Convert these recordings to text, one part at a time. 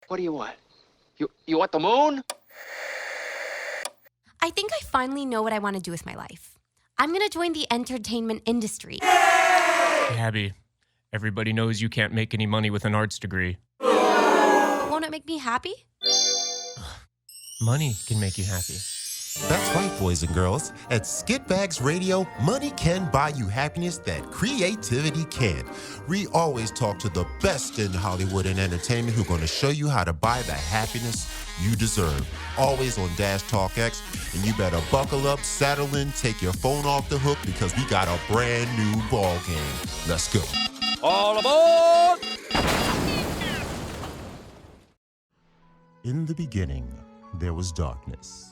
What do you want? You want the moon? I think I finally know what I want to do with my life. I'm going to join the entertainment industry. Abby, everybody knows you can't make any money with an arts degree. But won't it make me happy? Money can make you happy. That's right, boys and girls. At Skitbags Radio, money can buy you happiness that creativity can't. We always talk to the best in Hollywood and entertainment who are going to show you how to buy the happiness you deserve. Always on Dash Talk X. And you better buckle up, saddle in, take your phone off the hook because we got a brand new ball game. Let's go. All aboard! In the beginning, there was darkness.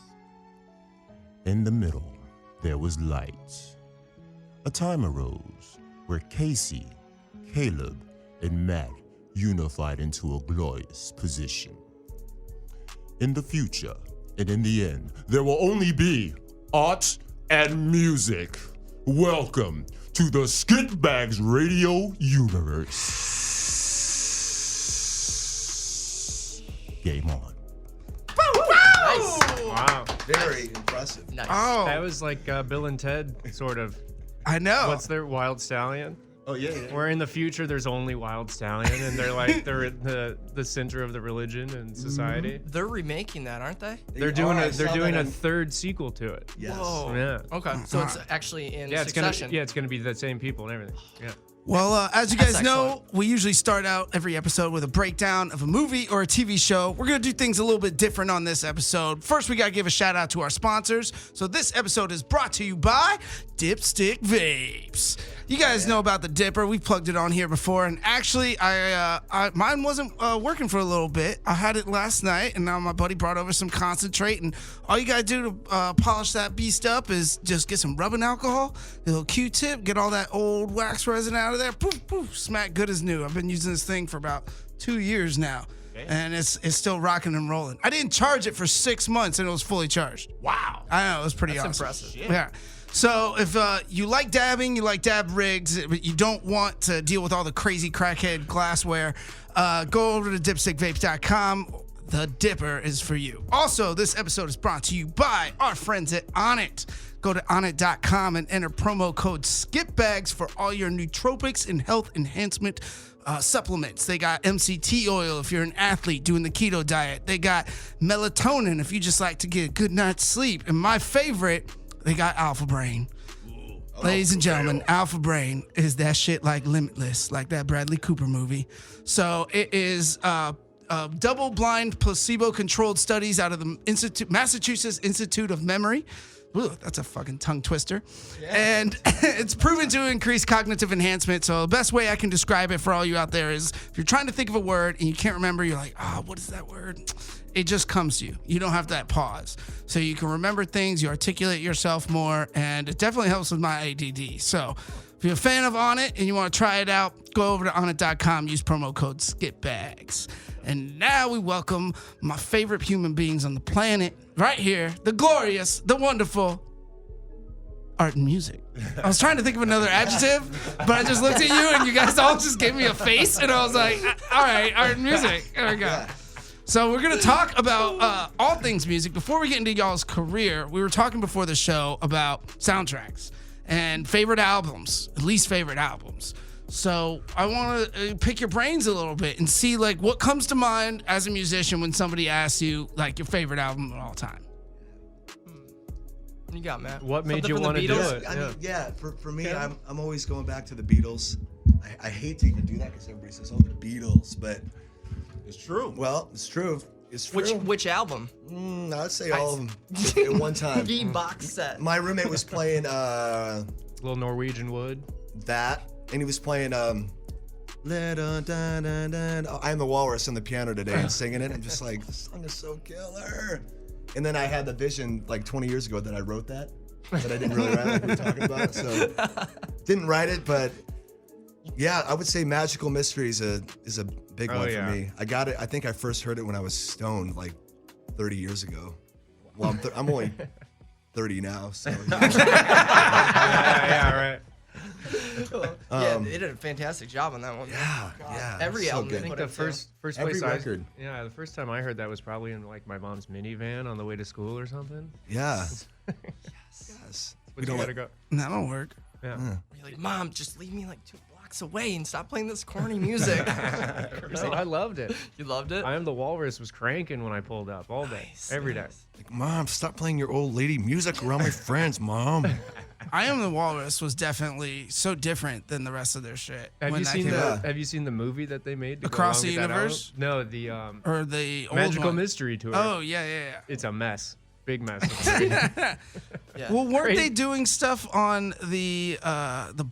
In the middle, there was light. A time arose where Casey, Caleb, and Matt unified into a glorious position. In the future, and in the end, there will only be art and music. Welcome to the Skitbags Radio universe. Game on. Nice. Wow. Very impressive. Nice. Oh, That was like Bill and Ted, sort of. I know. What's their Wild Stallion? Oh, yeah. Where in the future there's only Wild Stallion, and they're like they're the center of the religion and society. They're remaking that, aren't they? They're doing a third sequel to it. Yes. Whoa. Yeah. Okay. So it's actually in Yeah, succession. it's gonna be the same people and everything. Yeah. Well, as you That's guys know, excellent. we usually start out every episode with a breakdown of a movie or a TV show. We're going to do things a little bit different on this episode. First, we got to give a shout out to our sponsors. So this episode is brought to you by Dipstick Vapes. You guys know about the Dipper. We've plugged it on here before, and actually, mine wasn't working for a little bit. I had it last night, and now my buddy brought over some concentrate, and all you gotta do to polish that beast up is just get some rubbing alcohol, a little Q-tip, get all that old wax resin out of there, poof, poof, smack good as new. I've been using this thing for about 2 years now, and it's still rocking and rolling. I didn't charge it for 6 months, and it was fully charged. Wow. I know, it was pretty That's awesome. impressive. Yeah. So if you like dabbing, you like dab rigs, but you don't want to deal with all the crazy crackhead glassware, go over to dipstickvapes.com. The Dipper is for you. Also, this episode is brought to you by our friends at Onnit. Go to onnit.com and enter promo code SKIPBAGS for all your nootropics and health enhancement supplements. They got MCT oil if you're an athlete doing the keto diet. They got melatonin if you just like to get a good night's sleep. And my favorite, they got Alpha Brain. Ladies and gentlemen, Alpha Brain is that shit like Limitless, like that Bradley Cooper movie. So it is double-blind, placebo-controlled studies out of the Massachusetts Institute of Memory. Ooh, that's a fucking tongue twister. Yeah. And it's proven to increase cognitive enhancement. So the best way I can describe it for all you out there is if you're trying to think of a word and you can't remember, you're like, what is that word? It just comes to you. You don't have that pause. So you can remember things, you articulate yourself more, and it definitely helps with my ADD. So if you're a fan of Onnit and you want to try it out, go over to onnit.com, use promo code SKIPBAGS. And now we welcome my favorite human beings on the planet, right here, the glorious, the wonderful, art and music. I was trying to think of another adjective, but I just looked at you and you guys all just gave me a face, and I was like, all right, art and music. There we go. So we're going to talk about all things music. Before we get into y'all's career, we were talking before the show about soundtracks and favorite albums, least favorite albums. So I want to pick your brains a little bit and see like what comes to mind as a musician when somebody asks you like your favorite album of all time. You got Matt. What made Something you from the want to do Beatles? it? I mean, for me, I'm always going back to the Beatles. I hate to even do that because everybody says, oh, the Beatles, but It's true. well, it's true. It's true. Which album? I'd say all of them at one time. The box set. My roommate was playing Little Norwegian Wood. that, and he was playing I Am the Walrus on the piano today and singing it. I'm just like, this song is so killer. And then I had the vision like 20 years ago that I wrote that, but I didn't really write it like we were talking about. So didn't write it, but yeah, I would say Magical Mystery is a big one yeah. for me. I got it. I think I first heard it when I was stoned like 30 years ago. Well, I'm only 30 now, so. Yeah, right. Yeah, they did a fantastic job on that one. Yeah, yeah. Every so album good. they I think put the it first Every place record. the first time I heard that was probably in like my mom's minivan on the way to school or something. Yeah. Yes. We don't gotta go. That'll work. Yeah. You're like, Mom, just leave me like 2 blocks away and stop playing this corny music. No, I loved it. You loved it? I Am the Walrus was cranking when I pulled up all day, every day. Like, Mom, stop playing your old lady music around my friends, Mom. I Am the Walrus was definitely so different than the rest of their shit. Have when you that seen came the out. Have you seen the movie that they made to go Across along the with that Universe? album? No, the Or the old Magical one? Mystery Tour. Oh yeah, yeah, yeah. It's a mess, big mess. Yeah. Well, weren't Great. they doing stuff on the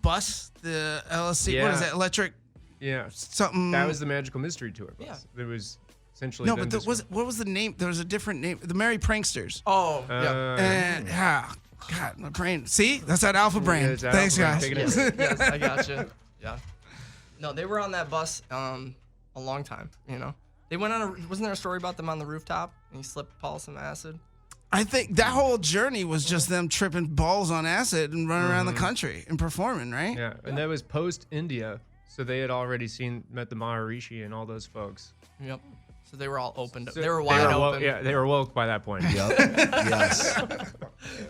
bus, the LSC? What is Yeah. that? Electric Yeah, something? that was the Magical Mystery Tour. Bus. Yeah. There was essentially no, them but just- what was the name? There was a different name. The Merry Pranksters. Oh, yeah. And God, my brain. See, that's that Alpha brain. it's that Thanks, Alpha brain guys. taking it. Yes, I got you. Yeah. No, they were on that bus a long time, you know. They went on wasn't there a story about them on the rooftop and he slipped Paul some acid? I think that whole journey was just them tripping balls on acid and running around the country and performing, right? Yeah, and that was post India, so they had already met the Maharishi and all those folks. Yep. So they were all opened up. So They were wide woke, open. yeah, they were woke by that point. Yep. Yes.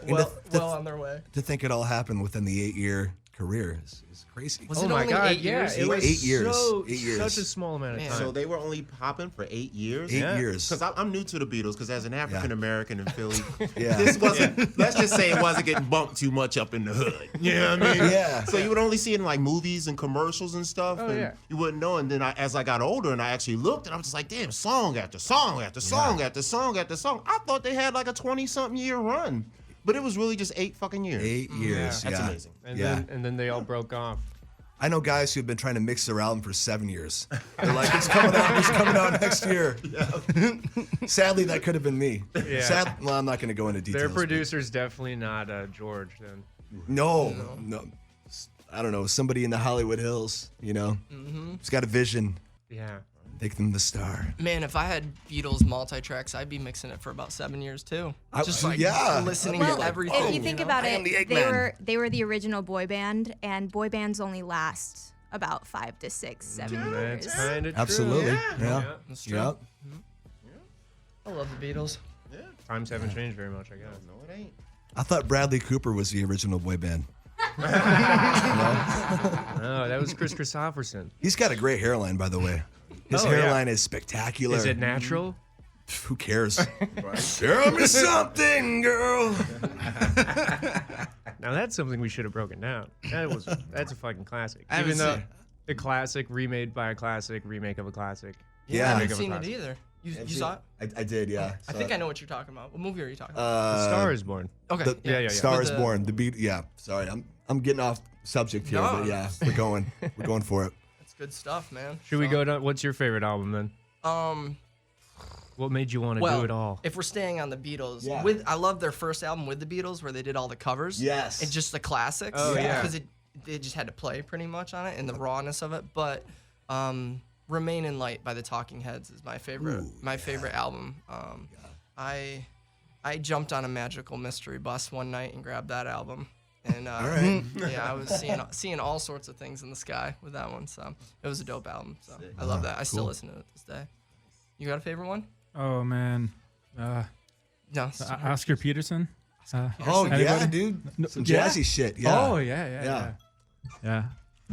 Well on their way. To think it all happened within the 8-year career is crazy. Was Oh it my only God! 8 years? Yeah, it was 8 years. so 8 years. such a small amount of Man. time. So they were only popping for 8 years. 8 Yeah. years. Because I'm new to the Beatles. Because as an African American in Philly, Yeah. this wasn't. Let's just say it wasn't getting bumped too much up in the hood. You know what I mean? Yeah. So you would only see it in like movies and commercials and stuff. Oh, and yeah. You wouldn't know. And then as I got older and I actually looked, and I was just like, damn, song after song after song after song after song. I thought they had like a 20-something year run, but it was really just 8 fucking years. 8 years. That's yeah. amazing. and then they all broke off. I know guys who've been trying to mix their album for 7 years. They're like, it's coming out next year. Sadly, that could have been me. Yeah. Well, I'm not going to go into details. Their but- producer's definitely not George then. No. I don't know. Somebody in the Hollywood Hills, you know, who's got a vision. Yeah. Make them the star. Man, if I had Beatles multi-tracks, I'd be mixing it for about 7 years too. Just like listening Well, to everything. if you think about I am it, the Eggman. they were the original boy band, and boy bands only last about 5 to 6, 7 years. That's kind of Absolutely. true. Yeah. That's true. Yep. I love the Beatles. Times haven't changed very much, I guess. No, it ain't. I thought Bradley Cooper was the original boy band. No, that was Chris Christopherson. He's got a great hairline, by the way. His Oh, yeah. hairline is spectacular. Is it natural? Who cares? Tell me something, girl. Now that's something we should have broken down. That's a fucking classic. I haven't Even though seen the classic remade by a classic, remake of a classic. Yeah. I Remake haven't of a seen it classic. either. You saw it? I did, yeah. I think I know what you're talking about. What movie are you talking about? The Star is Born. Okay. yeah. Star With is the- Born. The beat. Yeah. Sorry, I'm getting off subject here, No. but yeah, we're going for it. That's good stuff, man. Should we go to what's your favorite album then? What made you want to Well, do it all? if we're staying on the Beatles, Yeah. I love their first album with the Beatles where they did all the covers. Yes. And just the classics. Oh, yeah. Because they just had to play pretty much on it and the rawness of it. But Remain in Light by the Talking Heads is my favorite. Favorite album. I jumped on a Magical Mystery Bus one night and grabbed that album. And right. yeah, I was seeing all sorts of things in the sky with that one. So it was a dope album. So I love that. I still listen to it this day. You got a favorite one? Oh man, No. Oscar Peterson. Oh yeah, Anybody? dude. Some Yeah? jazzy shit. Yeah. Oh yeah.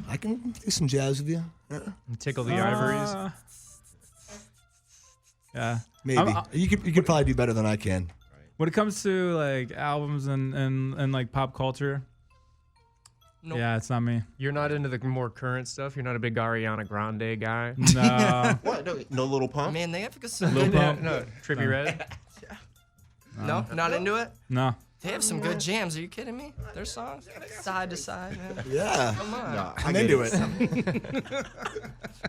I can do some jazz with you. Yeah. Tickle the Ivories. Yeah. Maybe you could probably do better than I can. When it comes to like albums and like pop culture, Nope. yeah, it's not me. You're not into the more current stuff. You're not a big Ariana Grande guy. No. What? No Little Pump? Man, they have some Lil good. Pump? No. Trippy Red. No, not into it. No. They have some good jams. Are you kidding me? Their songs, side to side, man. Yeah. Come on. Nah, I'm get into it.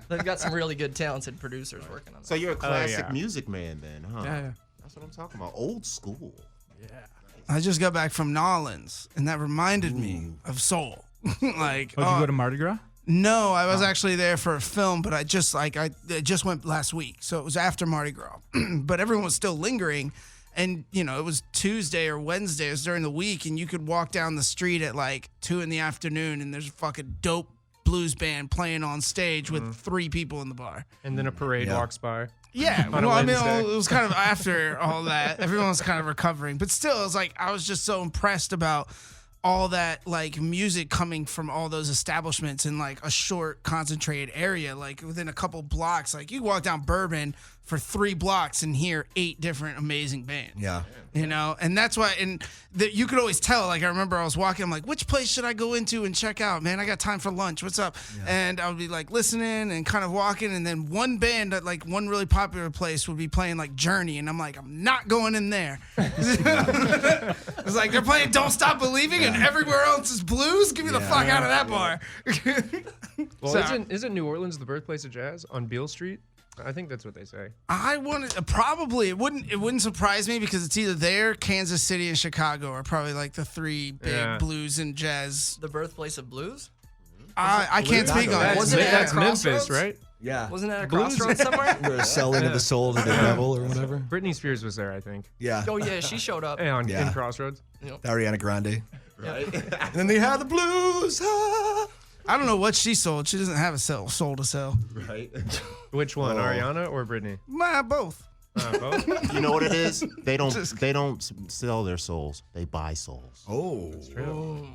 They've got some really good, talented producers working on it. So you're a classic yeah. music man then, huh? Yeah. That's what I'm talking about. Old school. I just got back from Nolans, and that reminded me of soul. Like, Oh, did you go to Mardi Gras? no, I was actually there for a film, but I just went last week, so it was after Mardi Gras. But everyone was still lingering, And you know, it was Tuesday or Wednesday. It was during the week, and you could walk down the street at like 2 PM, and there's a fucking dope blues band playing on stage with 3 people in the bar. And then a parade walks by. Yeah, On a well, I mean, Wednesday. it was kind of after all that. Everyone was kind of recovering, but still, it was like I was just so impressed about all that like music coming from all those establishments in like a short concentrated area, like within a couple blocks. Like you walk down Bourbon for 3 blocks and hear 8 different amazing bands. Yeah. You know, and that's why, and you could always tell. Like I remember I was walking, I'm like, which place should I go into and check out? Man, I got time for lunch. What's up? And I would be like listening and kind of walking, and then one band at like one really popular place would be playing like Journey, and I'm like, I'm not going in there. It's like they're playing Don't Stop Believing, and everywhere else is blues. Give me the fuck out of that bar. Well, So- isn't New Orleans the birthplace of jazz on Beale Street? I think that's what they say. I wanted probably it wouldn't surprise me because it's either there, Kansas City, and Chicago are probably like the 3 big blues and jazz. The birthplace of blues? I can't speak on it. Wasn't it at That's Memphis, Crossroads? right? Yeah. Wasn't that a Blues? crossroads somewhere? Or selling of the soul to the devil or whatever. Britney Spears was there, I think. Yeah. Oh yeah, she showed up. Yeah, Yeah. in Crossroads. Ariana Grande. Right. And then they had the blues. Ah. I don't know what she sold. She doesn't have a soul to sell. Right. Which one, Ariana or Britney? Both. Both? You know what it is? They don't sell their souls. They buy souls. Oh. True.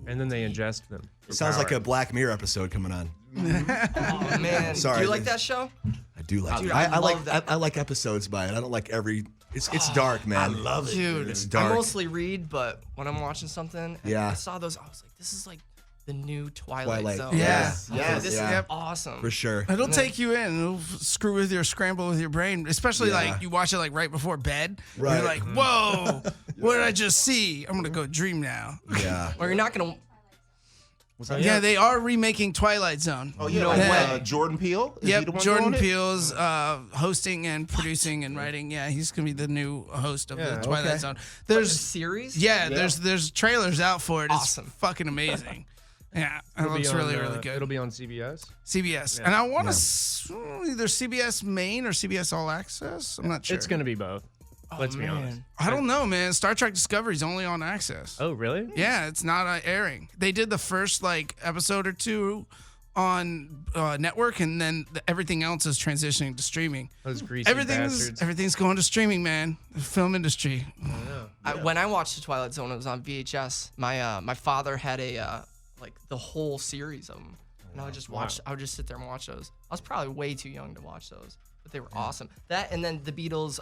And then they ingest them. for Sounds like power. a Black Mirror episode coming on. Oh man, Sorry. do you like that show? I do like Dude, it. I I like love that. I like episodes by it. I don't like every. It's dark, man. I love it, dude. It's I dark. mostly read, but when I'm watching something, and Yeah. I saw those. I was like, this is like the new Twilight Zone. Yes. I was like, Yes. this Yeah. is awesome. For sure. It'll take you in. It'll screw with your scramble with your brain, especially Yeah. like you watch it like right before bed. Right. You're like, whoa, what did I just see? I'm gonna go dream now. Yeah. Or you're not gonna. Yeah, they are remaking Twilight Zone. Oh yeah, No like, way. Jordan Peele. Is he the Yep, one Jordan doing it? Peele's hosting and producing and writing. Yeah, he's gonna be the new host of the Yeah, Twilight okay. Zone. There's There's series. there's trailers out for it. It's Awesome. fucking amazing. Yeah, it It'll be looks on, really really good. It'll be on CBS. CBS, and I want to either CBS Main or CBS All Access. I'm not sure. It's going to be both. Let's be honest. I don't know, man. Star Trek Discovery's only on Access. Oh, really? Yeah, it's not airing. They did the first like episode or 2 on network, and then everything else is transitioning to streaming. Those greasy bastards. Everything's going to streaming, man. The film industry. When I watched the Twilight Zone, it was on VHS. My father had a like the whole series of them, and I would just watch. I would just sit there and watch those. I was probably way too young to watch those, but they were awesome. That and then the Beatles.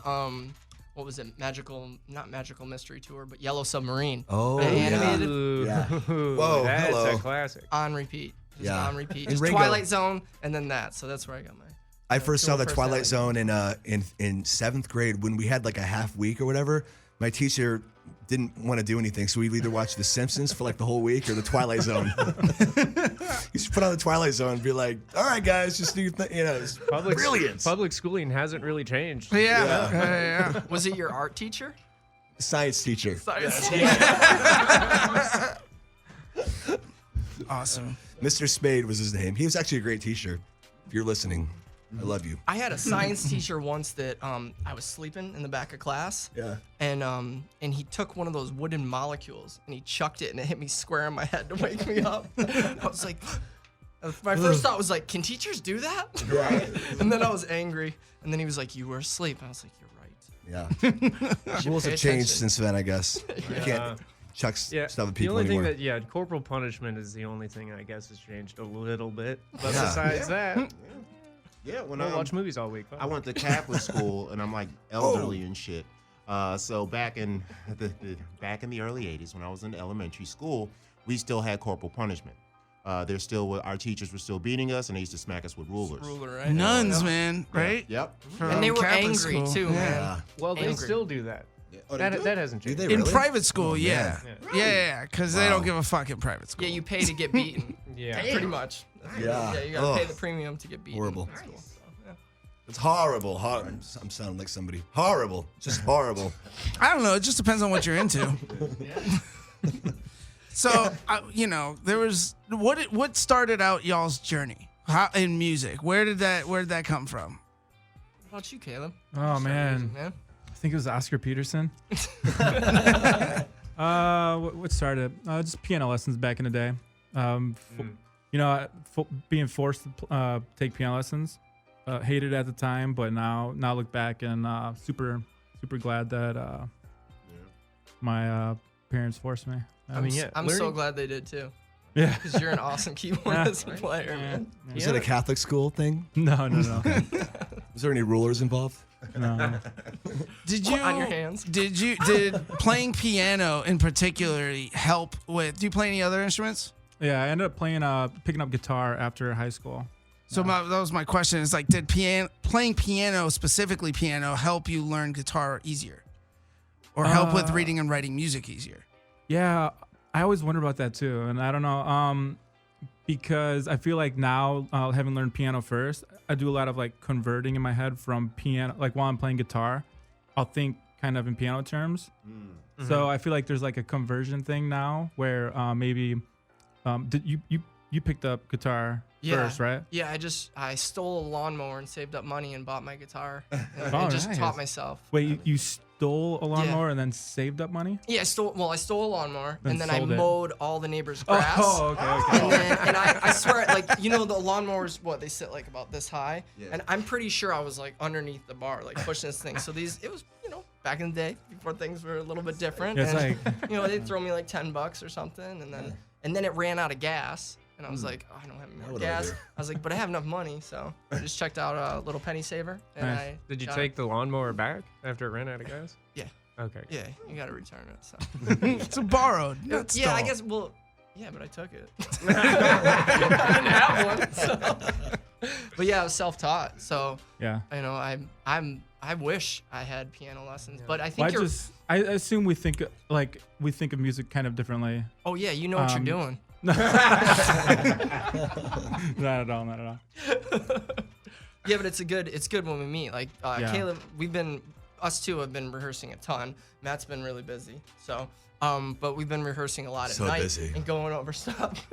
What was it? Not Magical Mystery Tour, but Yellow Submarine. Oh, The yeah. animated Yeah. Whoa, that's hello. a classic. on repeat. Just Yeah. on repeat. And Just Ringo. Twilight Zone, and then that. So that's where I got my. I first saw the First Twilight Alley. Zone in 7th grade when we had like a half week or whatever. My teacher didn't want to do anything, so we'd either watch The Simpsons for like the whole week or the Twilight Zone. He should put on the Twilight Zone and be like, "All right, guys, just do your thing." You know, it's brilliant. Public schooling hasn't really changed. Yeah. Was it your art teacher? Science teacher. Awesome. Mr. Spade was his name. He was actually a great teacher. If you're listening, I love you. I had a science teacher once that I was sleeping in the back of class. Yeah. And he took one of those wooden molecules and he chucked it and it hit me square on my head to wake me up. I was like, my first thought was like, can teachers do that? Right. And then I was angry. And then he was like, you were asleep. I was like, you're right. Yeah. Rules pay have changed attention. since then, I guess. You can't chuck Yeah, stuff at the people only anymore. thing that, corporal punishment is the only thing I guess has changed a little bit. But Yeah. besides that, Yeah, when we'll watch movies all week. I went to Catholic school, and I'm like elderly and shit. So back in the early '80s, when I was in elementary school, we still had corporal punishment. There still were, our teachers were still beating us, and they used to smack us with rulers. Ruler, right? Nuns, man, right? Yep. And they were Catholic angry school. too, Yeah. man. Well, they Angry. still do that. Oh, they do? That hasn't Do changed. they In really? private school, Oh, yeah. man. Yeah, because they don't give a fuck in private school. Yeah, you pay to get beaten. Yeah. Pretty much. Yeah. Yeah, you gotta pay Ugh. the premium to get beaten. Horrible. That's cool. So, yeah. It's horrible. I'm sounding like somebody. Horrible. Just horrible. I don't know. It just depends on what you're into. So, there was what started out y'all's journey in music. Where did that come from? What about you, Caleb? Oh man. Man. I think it was Oscar Peterson. What started? Just piano lessons back in the day. You know, being forced to take piano lessons. Hated it at the time, but now look back and super glad that my parents forced me. I'm so glad they did too. Yeah, because you're an awesome keyboardist and player, man. Was it a Catholic school thing? No. Was there any rulers involved? No. Did you on your hands? Did playing piano in particular help with? Do you play any other instruments? Yeah, I ended up picking up guitar after high school. So that was my question. Is like, did playing piano, specifically piano, help you learn guitar easier, or help with reading and writing music easier? Yeah, I always wonder about that too, and I don't know, because I feel like now, having learned piano first, I do a lot of like converting in my head from piano. Like while I'm playing guitar, I'll think kind of in piano terms. So I feel like there's like a conversion thing now where maybe did you picked up guitar first, right? Yeah, I stole a lawnmower and saved up money and bought my guitar and just nice. taught myself. Wait, you stole a lawnmower and then saved up money? Yeah, I stole a lawnmower Then and then I sold it. mowed all the neighbors' grass. Oh, okay. And I swear, like, you know, the lawnmowers, they sit like about this high, and I'm pretty sure I was like underneath the bar, like pushing this thing. So it was, you know, back in the day before things were a little bit different. It's and, like, you know, they'd throw me like $10 or something, and then it ran out of gas. And I was like, oh, I don't have any more gas. I was like, but I have enough money, so I just checked out a little penny saver. And Did you take the lawnmower back after it ran out of gas? Yeah. Okay. Yeah, you gotta return it. So. It's a borrowed. Not Yeah, I stole. guess. Well, yeah, but I took it. I didn't have one. So. But yeah, I was self-taught. So yeah. you know, I wish I had piano lessons, but I think I assume we think of music kind of differently. Oh yeah, you know what you're doing. Not at all. Yeah, but it's good when we meet. Like Caleb, us two have been rehearsing a ton. Matt's been really busy, so but we've been rehearsing a lot at night busy. and going over stuff.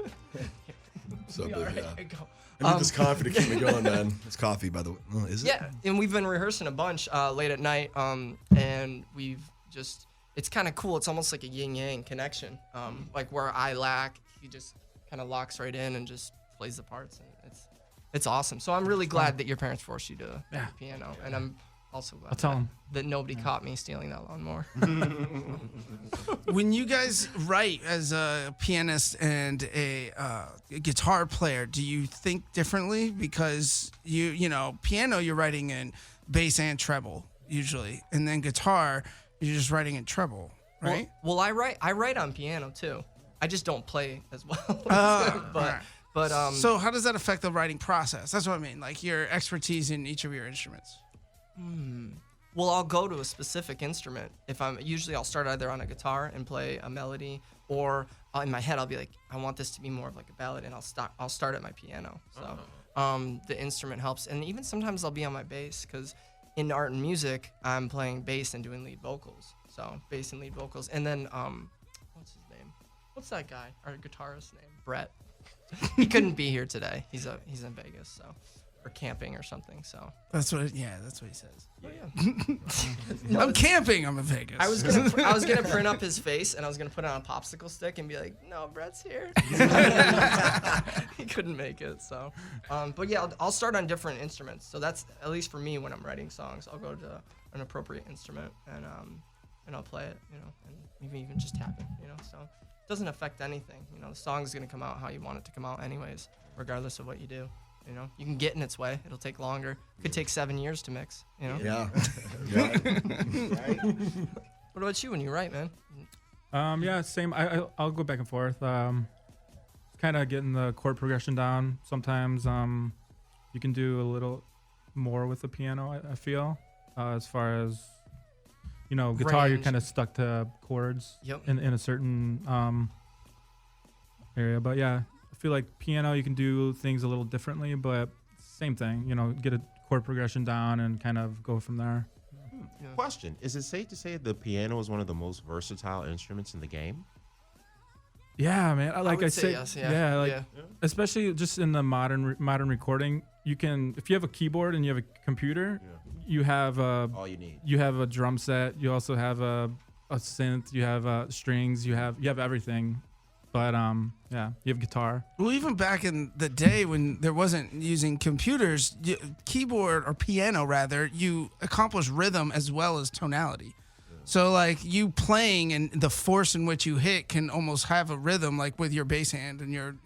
So Yeah, busy. right, Yeah. go. I need this coffee to keep me going, man. It's coffee, by the way. Oh, is it? Yeah, and we've been rehearsing a bunch late at night, and it's kind of cool. It's almost like a yin-yang connection. Like where I lack, he just kind of locks right in and just plays the parts, and it's awesome. So I'm really glad that your parents forced you to play the piano, and I'm also glad I'll tell him. that nobody caught me stealing that lawnmower. When you guys write as a pianist and a guitar player, do you think differently? Because you know, piano you're writing in bass and treble usually, and then guitar you're just writing in treble, right? Well, I write on piano too. I just don't play as well. But so how does that affect the writing process? That's what I mean, like your expertise in each of your instruments. Well, I'll go to a specific instrument. I'll start either on a guitar and play a melody, or in my head I'll be like, I want this to be more of like a ballad, and I'll start at my piano. So the instrument helps, and even sometimes I'll be on my bass, because in art and music I'm playing bass and doing lead vocals. So bass and lead vocals, and then what's his name? What's that guy? Our guitarist's name? Brett. He couldn't be here today. He's in Vegas, so. Or camping or something, so. That's what he says. Oh, yeah. I'm camping. I'm in Vegas. I was gonna print up his face and I was gonna put it on a popsicle stick and be like, "No, Brett's here." He couldn't make it, so. But yeah, I'll start on different instruments. So that's at least for me when I'm writing songs. I'll go to an appropriate instrument and I'll play it, you know, and maybe even just tap it, you know. So it doesn't affect anything, you know. The song's gonna come out how you want it to come out, anyways, regardless of what you do. You know, you can get in its way. It'll take longer. Could take 7 years to mix. You know. Yeah. What about you when you write, man? Yeah, same. I'll go back and forth. Kind of getting the chord progression down. Sometimes you can do a little more with the piano. I feel as far as guitar, you're kind of stuck to chords in a certain area. But yeah. I feel like piano, you can do things a little differently, but same thing, get a chord progression down and kind of go from there. Yeah. Question: is it safe to say the piano is one of the most versatile instruments in the game? Yeah, man. Like would I say say, yes, yeah. like Yeah. especially just in the modern recording, you can if you have a keyboard and you have a computer, you have All you need. you have a drum set. You also have a synth. You have strings. You have everything. But yeah, you have guitar. Well, even back in the day when there wasn't using computers, keyboard or piano rather, you accomplish rhythm as well as tonality. So like you playing and the force in which you hit can almost have a rhythm like with your bass hand and your,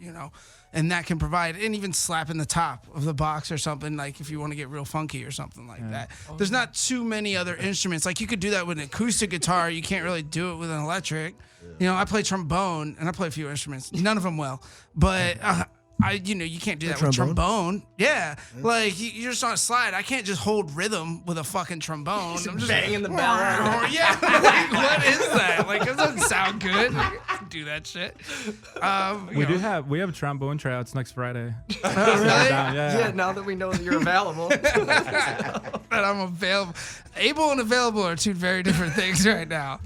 and that can provide, and even slapping the top of the box or something, like if you want to get real funky or something like that. There's not too many other instruments. Like you could do that with an acoustic guitar. You can't really do it with an electric. I play trombone and I play a few instruments. None of them well, but you can't do that with trombone. Yeah, like you're just on a slide. I can't just hold rhythm with a fucking trombone. I'm just banging the bell. Yeah, like what is that? Like it doesn't sound good. Do that shit. We have trombone tryouts next Friday. Oh, really? Yeah, now that we know that you're available. That I'm available. Able and available are two very different things right now.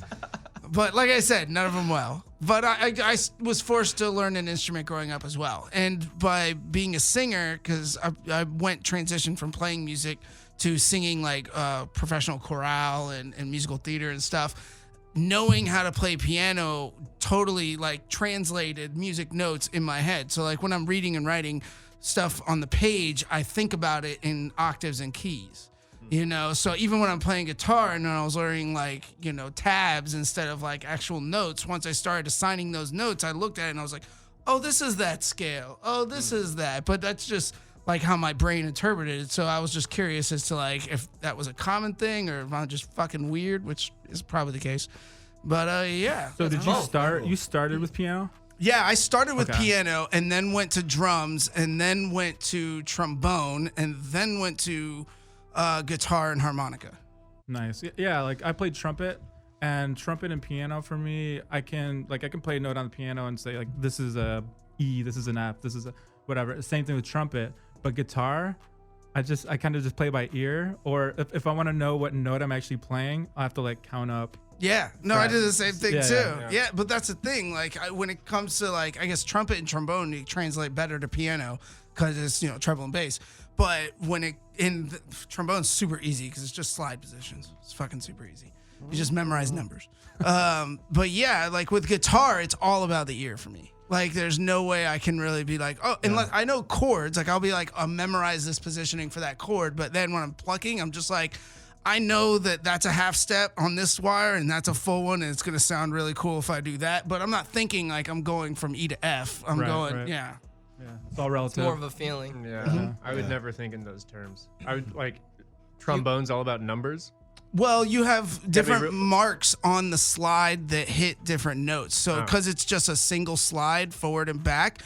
But like I said, none of them well. But I was forced to learn an instrument growing up as well. And by being a singer, because I went transition from playing music to singing like professional chorale and musical theater and stuff, knowing how to play piano totally like translated music notes in my head. So like when I'm reading and writing stuff on the page, I think about it in octaves and keys. So even when I'm playing guitar and I was learning like, tabs instead of like actual notes, once I started assigning those notes, I looked at it and I was like, oh, this is that scale. Oh, this is that. But that's just like how my brain interpreted it. So I was just curious as to like if that was a common thing or if I'm just fucking weird, which is probably the case. But yeah. So did you started with piano? Yeah, I started with piano and then went to drums and then went to trombone and then went to guitar and harmonica. Nice. Yeah, like I played trumpet, and trumpet and piano for me, I can play a note on the piano and say like this is a E, this is an F, this is a whatever. Same thing with trumpet, but guitar, I kind of just play by ear, or if I want to know what note I'm actually playing, I have to like count up. Yeah, no, I did the same thing too. Yeah. But that's the thing. Like when it comes to like, I guess trumpet and trombone, you translate better to piano because it's treble and bass. But when trombone's super easy because it's just slide positions. It's fucking super easy. You just memorize numbers. But yeah, like with guitar, it's all about the ear for me. Like there's no way I can really be like, unless I know chords. Like I'll be like, I'll memorize this positioning for that chord. But then when I'm plucking, I'm just like, I know that that's a half step on this wire and that's a full one, and it's gonna sound really cool if I do that. But I'm not thinking like I'm going from E to F. I'm going. Yeah, it's all relative. It's more of a feeling. Yeah, I would never think in those terms. I would like trombone's all about numbers. Well, you have different marks on the slide that hit different notes. So because it's just a single slide forward and back,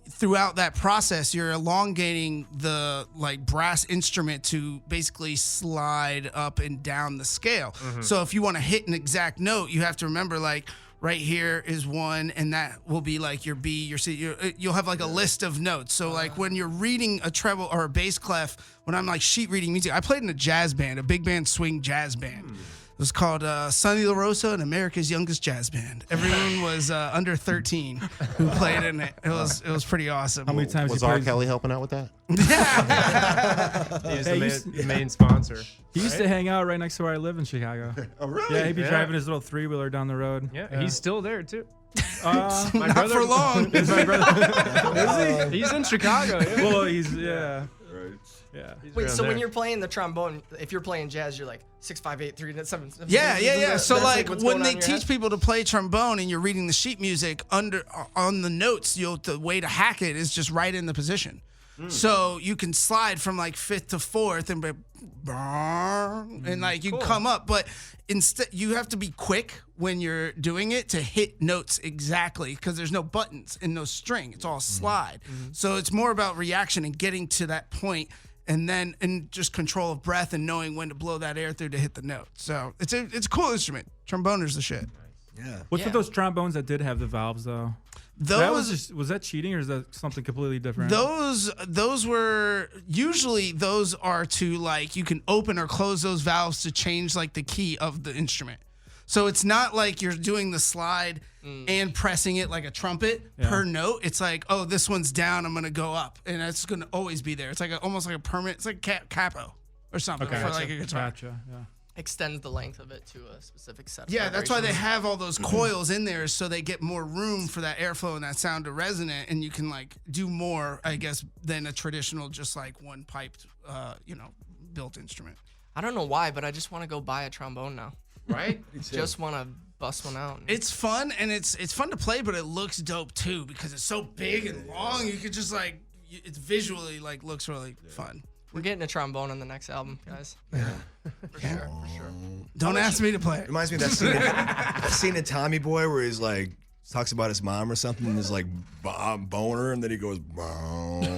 throughout that process, you're elongating the like brass instrument to basically slide up and down the scale. So if you want to hit an exact note, you have to remember like right here is one, and that will be like your B, your C. You'll have like a list of notes. So like when you're reading a treble or a bass clef, when I'm like sheet reading music, I played in a jazz band, a big band swing jazz band. It was called Sonny La Rosa and America's Youngest Jazz Band. Everyone was under 13 who played in it. It was pretty awesome. How many times Was R. Kelly helping out with that? He's the main sponsor. He used to hang out right next to where I live in Chicago. Oh, really? Yeah, he'd be driving his little 3-wheeler down the road. Yeah, he's still there too. My Not brother- for long. Is my brother? Is he? He's in Chicago. Yeah. Well, he's yeah. Wait, so when you're playing the trombone, if you're playing jazz, you're like 6, 5, 8, 3, 7. Yeah. So That's like what's when going on they in your teach head? people to play trombone and you're reading the sheet music on the notes, the way to hack it is just right in the position. So you can slide from like 5th to 4th and and like you come up, but instead you have to be quick when you're doing it to hit notes exactly because there's no buttons and no string. It's all slide. So it's more about reaction and getting to that point. And then just control of breath and knowing when to blow that air through to hit the note. So it's a cool instrument. Tromboner's the shit. Yeah. What's with those trombones that did have the valves though? Was that cheating or is that something completely different? Those were usually are to like you can open or close those valves to change like the key of the instrument. So it's not like you're doing the slide and pressing it like a trumpet per note. It's like, oh, this one's down, I'm gonna go up, and it's gonna always be there. It's like almost like a permanent. It's like capo or something for like a guitar. Gotcha. Yeah. Extends the length of it to a specific set. Of Yeah, that's why they vibrations. have all those coils in there, so they get more room for that airflow and that sound to resonate, and you can like do more, I guess, than a traditional just like one piped, built instrument. I don't know why, but I just want to go buy a trombone now. Right? Just want to bust one out. It's fun and it's fun to play, but it looks dope too because it's so big and long. You could just like it's visually like looks really fun. We're getting a trombone on the next album, guys. For sure. Don't ask me to play it. Reminds me of that scene in Tommy Boy where he's like talks about his mom or something, and there's like boner, and then he goes. Oh, it's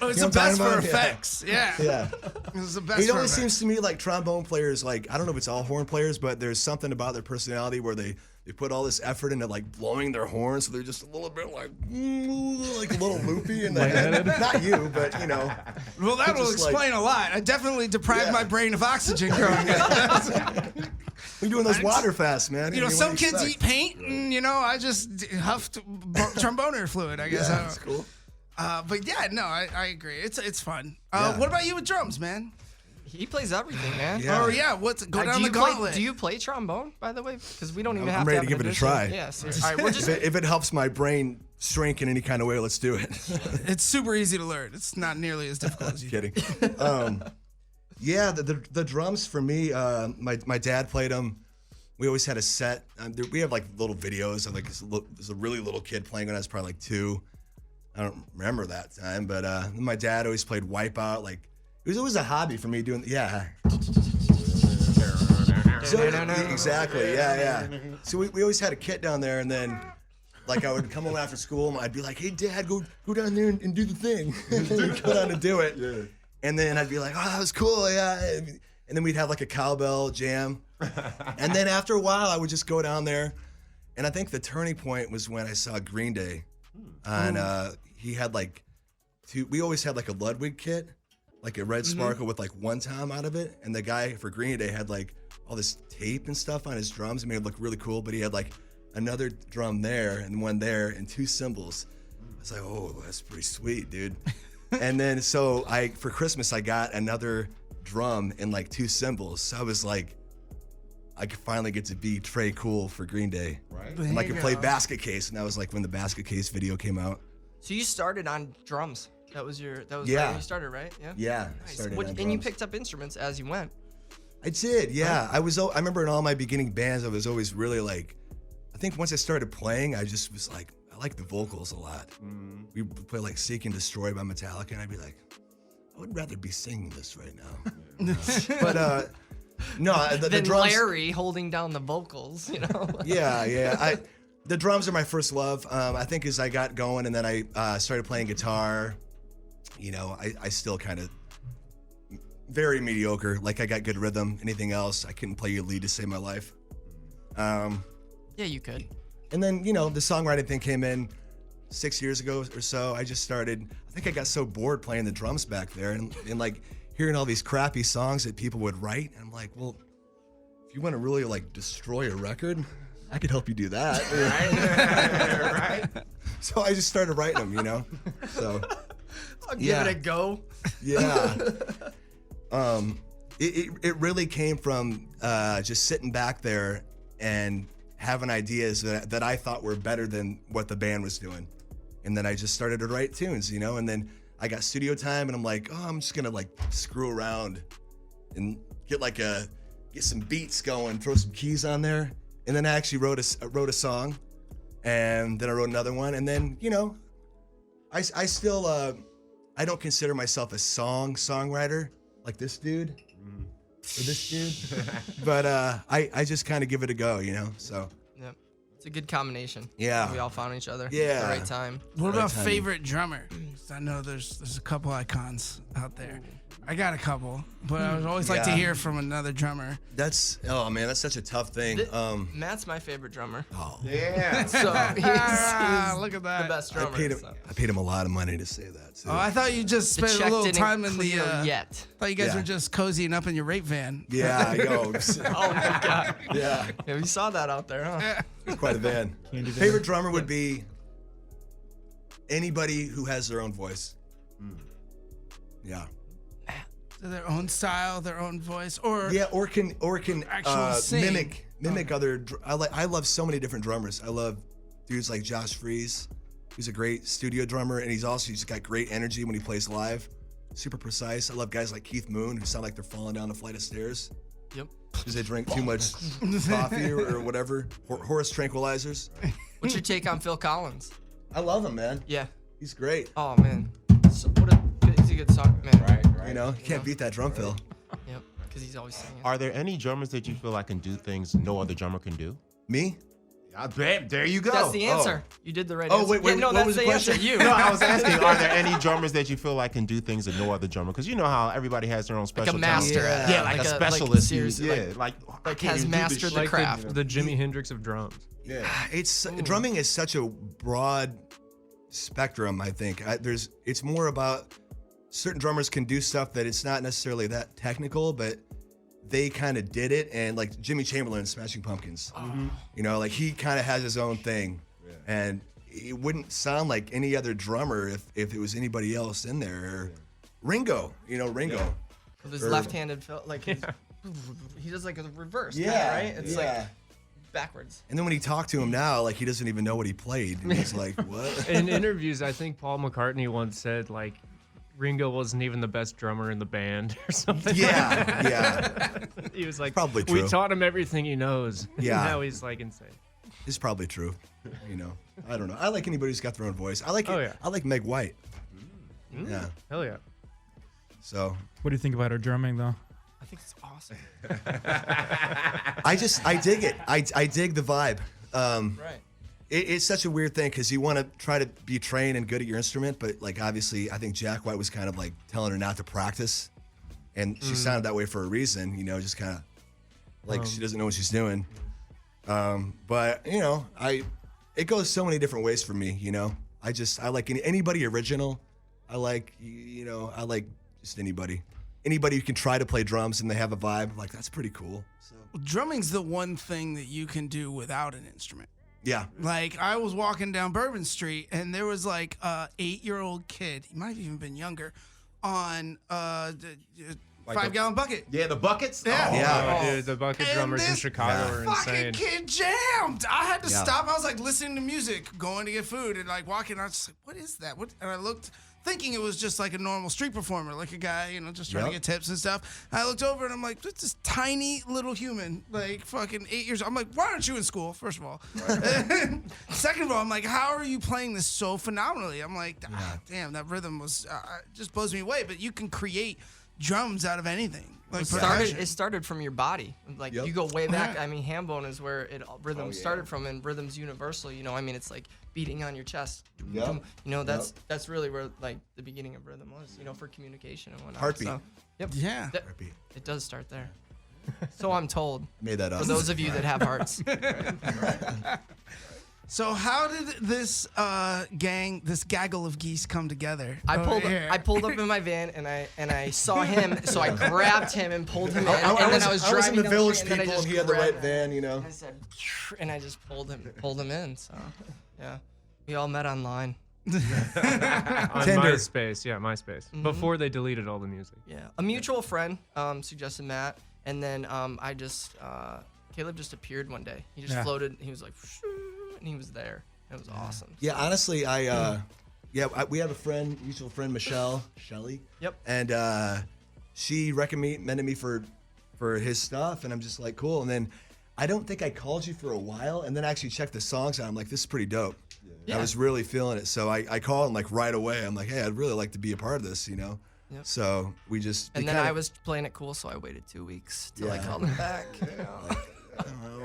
You know the what I'm best talking for about? effects. Yeah. Yeah. It's the best. It for always effects. seems to me like trombone players, like I don't know if it's all horn players, but there's something about their personality where they put all this effort into like blowing their horn, so they're just a little bit like a little loopy in the head. Not you, but you know. Well, that will just like- explain a lot. I definitely deprived Yeah. my brain of oxygen growing up. We're doing those water fasts, man. You know, What do some kids expect? eat paint, and I just huffed tromboner fluid. I guess. Yeah, I don't that's know. cool. But yeah, no, I agree. It's fun. Yeah. What about you with drums, man? He plays everything, man. Yeah. Or yeah, go down the gauntlet. Do you play trombone, by the way? Because we don't even I'm have ready to to have give an it a try. addition. Yeah, seriously. All right, we're just If it helps my brain shrink in any kind of way, let's do it. It's super easy to learn. It's not nearly as difficult as you Kidding. Yeah, the drums for me, my dad played them. We always had a set. We have like little videos of like this a really little kid playing when I was probably like 2. I don't remember that time, but my dad always played Wipeout. Like it was always a hobby for me doing. Yeah. So, exactly. Yeah. So we always had a kit down there, and then like I would come home after school, and I'd be like, "Hey, Dad, go down there and do the thing." And then we'd go down and do it. Yeah. And then I'd be like, "Oh, that was cool, yeah." And then we'd have like a cowbell jam. And then after a while, I would just go down there. And I think the turning point was when I saw Green Day. And he had like we always had like a Ludwig kit, like a red sparkle with like one tom out of it. And the guy for Green Day had like all this tape and stuff on his drums and made it look really cool. But he had like another drum there and one there and 2 cymbals. I was like, oh, that's pretty sweet, dude. And then so for Christmas, I got another drum and like 2 cymbals. So I was like, I could finally get to be Trey Cool for Green Day. Right. And I could play Basket Case, and that was like when the Basket Case video came out. So you started on drums. That was Yeah. where you started, right? Yeah. Yeah. Nice. Started on And you drums. picked up instruments as you went. I did, yeah. I remember in all my beginning bands, I was always really like, I think once I started playing, I just was like, I like the vocals a lot. We would play like Seek and Destroy by Metallica, and I'd be like, I would rather be singing this right now. But no, the Then drums. Larry holding down the vocals, Yeah. The drums are my first love. I think as I got going and then I started playing guitar, I still kind of very mediocre. Like I got good rhythm. Anything else, I couldn't play a lead to save my life. Yeah, you could. And then, the songwriting thing came in 6 years ago or so. I just started, I think I got so bored playing the drums back there and like hearing all these crappy songs that people would write. And I'm like, well, if you want to really like destroy a record, I could help you do that. Right? So I just started writing them, So I'll give it a go. Yeah. It really came from just sitting back there and having ideas that I thought were better than what the band was doing. And then I just started to write tunes, and then I got studio time and I'm like, oh, I'm just gonna like screw around and get some beats going, throw some keys on there. And then I actually wrote a song, and then I wrote another one. And then, I still, I don't consider myself a songwriter like this dude or this dude, but I just kind of give it a go, so. Yep. It's a good combination. Yeah. We all found each other Yeah. at the right time. What about timing. favorite drummer? 'Cause I know there's a couple icons out there. I got a couple, but I would always like to Yeah. hear from another drummer. That's that's such a tough thing. Matt's my favorite drummer. Oh, Yeah. So he's Look at that. the best drummer. so. I paid him a lot of money to say that. So. Oh, I thought you just The spent a check little didn't time in the. clear yet. Thought you guys Yeah. were just cozying up in your rape van. Yeah, yo. Oh my god. Yeah, Yeah, we saw that out there, huh? it's quite a van. Candy van. Favorite drummer would be anybody who has their own voice. Yeah. Their own style, their own voice, or Yeah, or can Actual sing. mimic other. I love so many different drummers. I love dudes like Josh Freese. He's a great studio drummer, and he's got great energy when he plays live. Super precise. I love guys like Keith Moon who sound like they're falling down a flight of stairs Yep. because they drink too much coffee or whatever. Horse tranquilizers. What's your take on Phil Collins? I love him, man. Yeah. He's great. Oh man. So, he's a good song, man. Right. You know, you can't beat that drum fill. Yep. Because he's always singing. Are there any drummers that you feel like can do things no other drummer can do? Me? There you go. That's the answer. You did the right Oh, answer. wait, Yeah, no, what that's was the the answer. question? You. No, I was asking, are there any drummers that you feel like can do things that no other drummer? Because you know how everybody has their own special Like a master talent. at it. Yeah, like a Like specialist. seriously, yeah, like has mastered the Like craft. the Jimi Hendrix of drums. Yeah. It's drumming is such a broad spectrum. I think it's more about certain drummers can do stuff that it's not necessarily that technical, but they kind of did it. And like Jimmy Chamberlain, Smashing Pumpkins, you know, like he kind of has his own thing, and it wouldn't sound like any other drummer if it was anybody else in there. Or Ringo, Ringo. With his Or- left-handed, like his, he does like a reverse. Yeah, Kinda, right? It's yeah. like backwards. And then when he talked to him now, like he doesn't even know what he played. And he's like, what? In interviews, I think Paul McCartney once said like Ringo wasn't even the best drummer in the band or something. Yeah, yeah. He was like, Probably we true. taught him everything he knows. Yeah. Now he's like insane. It's probably true. I don't know. I like anybody who's got their own voice. I like Oh, yeah. I like Meg White. Yeah. Hell yeah. So What do you think about her drumming, though? I think it's awesome. I dig it. I dig the vibe. Right. It's such a weird thing because you want to try to be trained and good at your instrument, but like obviously I think Jack White was kind of like telling her not to practice, and she sounded that way for a reason. Just kind of like she doesn't know what she's doing. But it goes so many different ways for me. I like anybody original. I like just anybody who can try to play drums and they have a vibe. Like that's pretty cool. So Drumming's the one thing that you can do without an instrument. yeah. Like I was walking down Bourbon Street and there was like a 8-year-old kid, he might have even been younger, on Like 5-gallon bucket. Yeah, the buckets. Yeah. Oh, Yeah. Oh, dude, the bucket And drummers in this Chicago are Fucking insane. kid jammed. I had to Yeah. stop. I was like listening to music, going to get food, and like walking. I was just like, "What is that?" And I looked, thinking it was just like a normal street performer, like a guy, just trying to Yep. get tips and stuff. I looked over and I'm like, "This is tiny little human, like fucking 8 years." I'm like, "Why aren't you in school?" First of all, second of all, I'm like, "How are you playing this so phenomenally?" I'm like, "Damn, that rhythm was just blows me away." But you can create drums out of anything. Like It started from your body. Like Yep. you go way back. Yeah. I mean, ham bone is where rhythm started from, and rhythm's universal. I mean, it's like beating on your chest. Yep. That's really where like the beginning of rhythm was. For communication and whatnot. Heartbeat. So, yep. Yeah. Heartbeat. It does start there. So I'm told. Made that up. For those of you that have hearts. So how did this this gaggle of geese come together? I over pulled here? up in my van and I saw him, so I grabbed him and pulled him in. And then I was I was in driving the down Village street, and then I People, just and he had the grabbed right him. van. I said, and I just pulled him in. So, yeah, we all met online. On Tinder. MySpace, yeah, MySpace. Before they deleted all the music. Yeah, a mutual friend suggested Matt, and then Caleb just appeared one day. He just Yeah. floated. He was like, and he was there. It was awesome. Yeah, honestly, we have a mutual friend, Michelle Shelley. Yep. And she recommended me for his stuff, and I'm just like, cool. And then I don't think I called you for a while, and then I actually checked the songs out. I'm like, this is pretty dope. Yeah. I was really feeling it, so I called him like right away. I'm like, hey, I'd really like to be a part of this, Yep. So we just And then I was playing it cool, so I waited 2 weeks till I Yeah. called him back.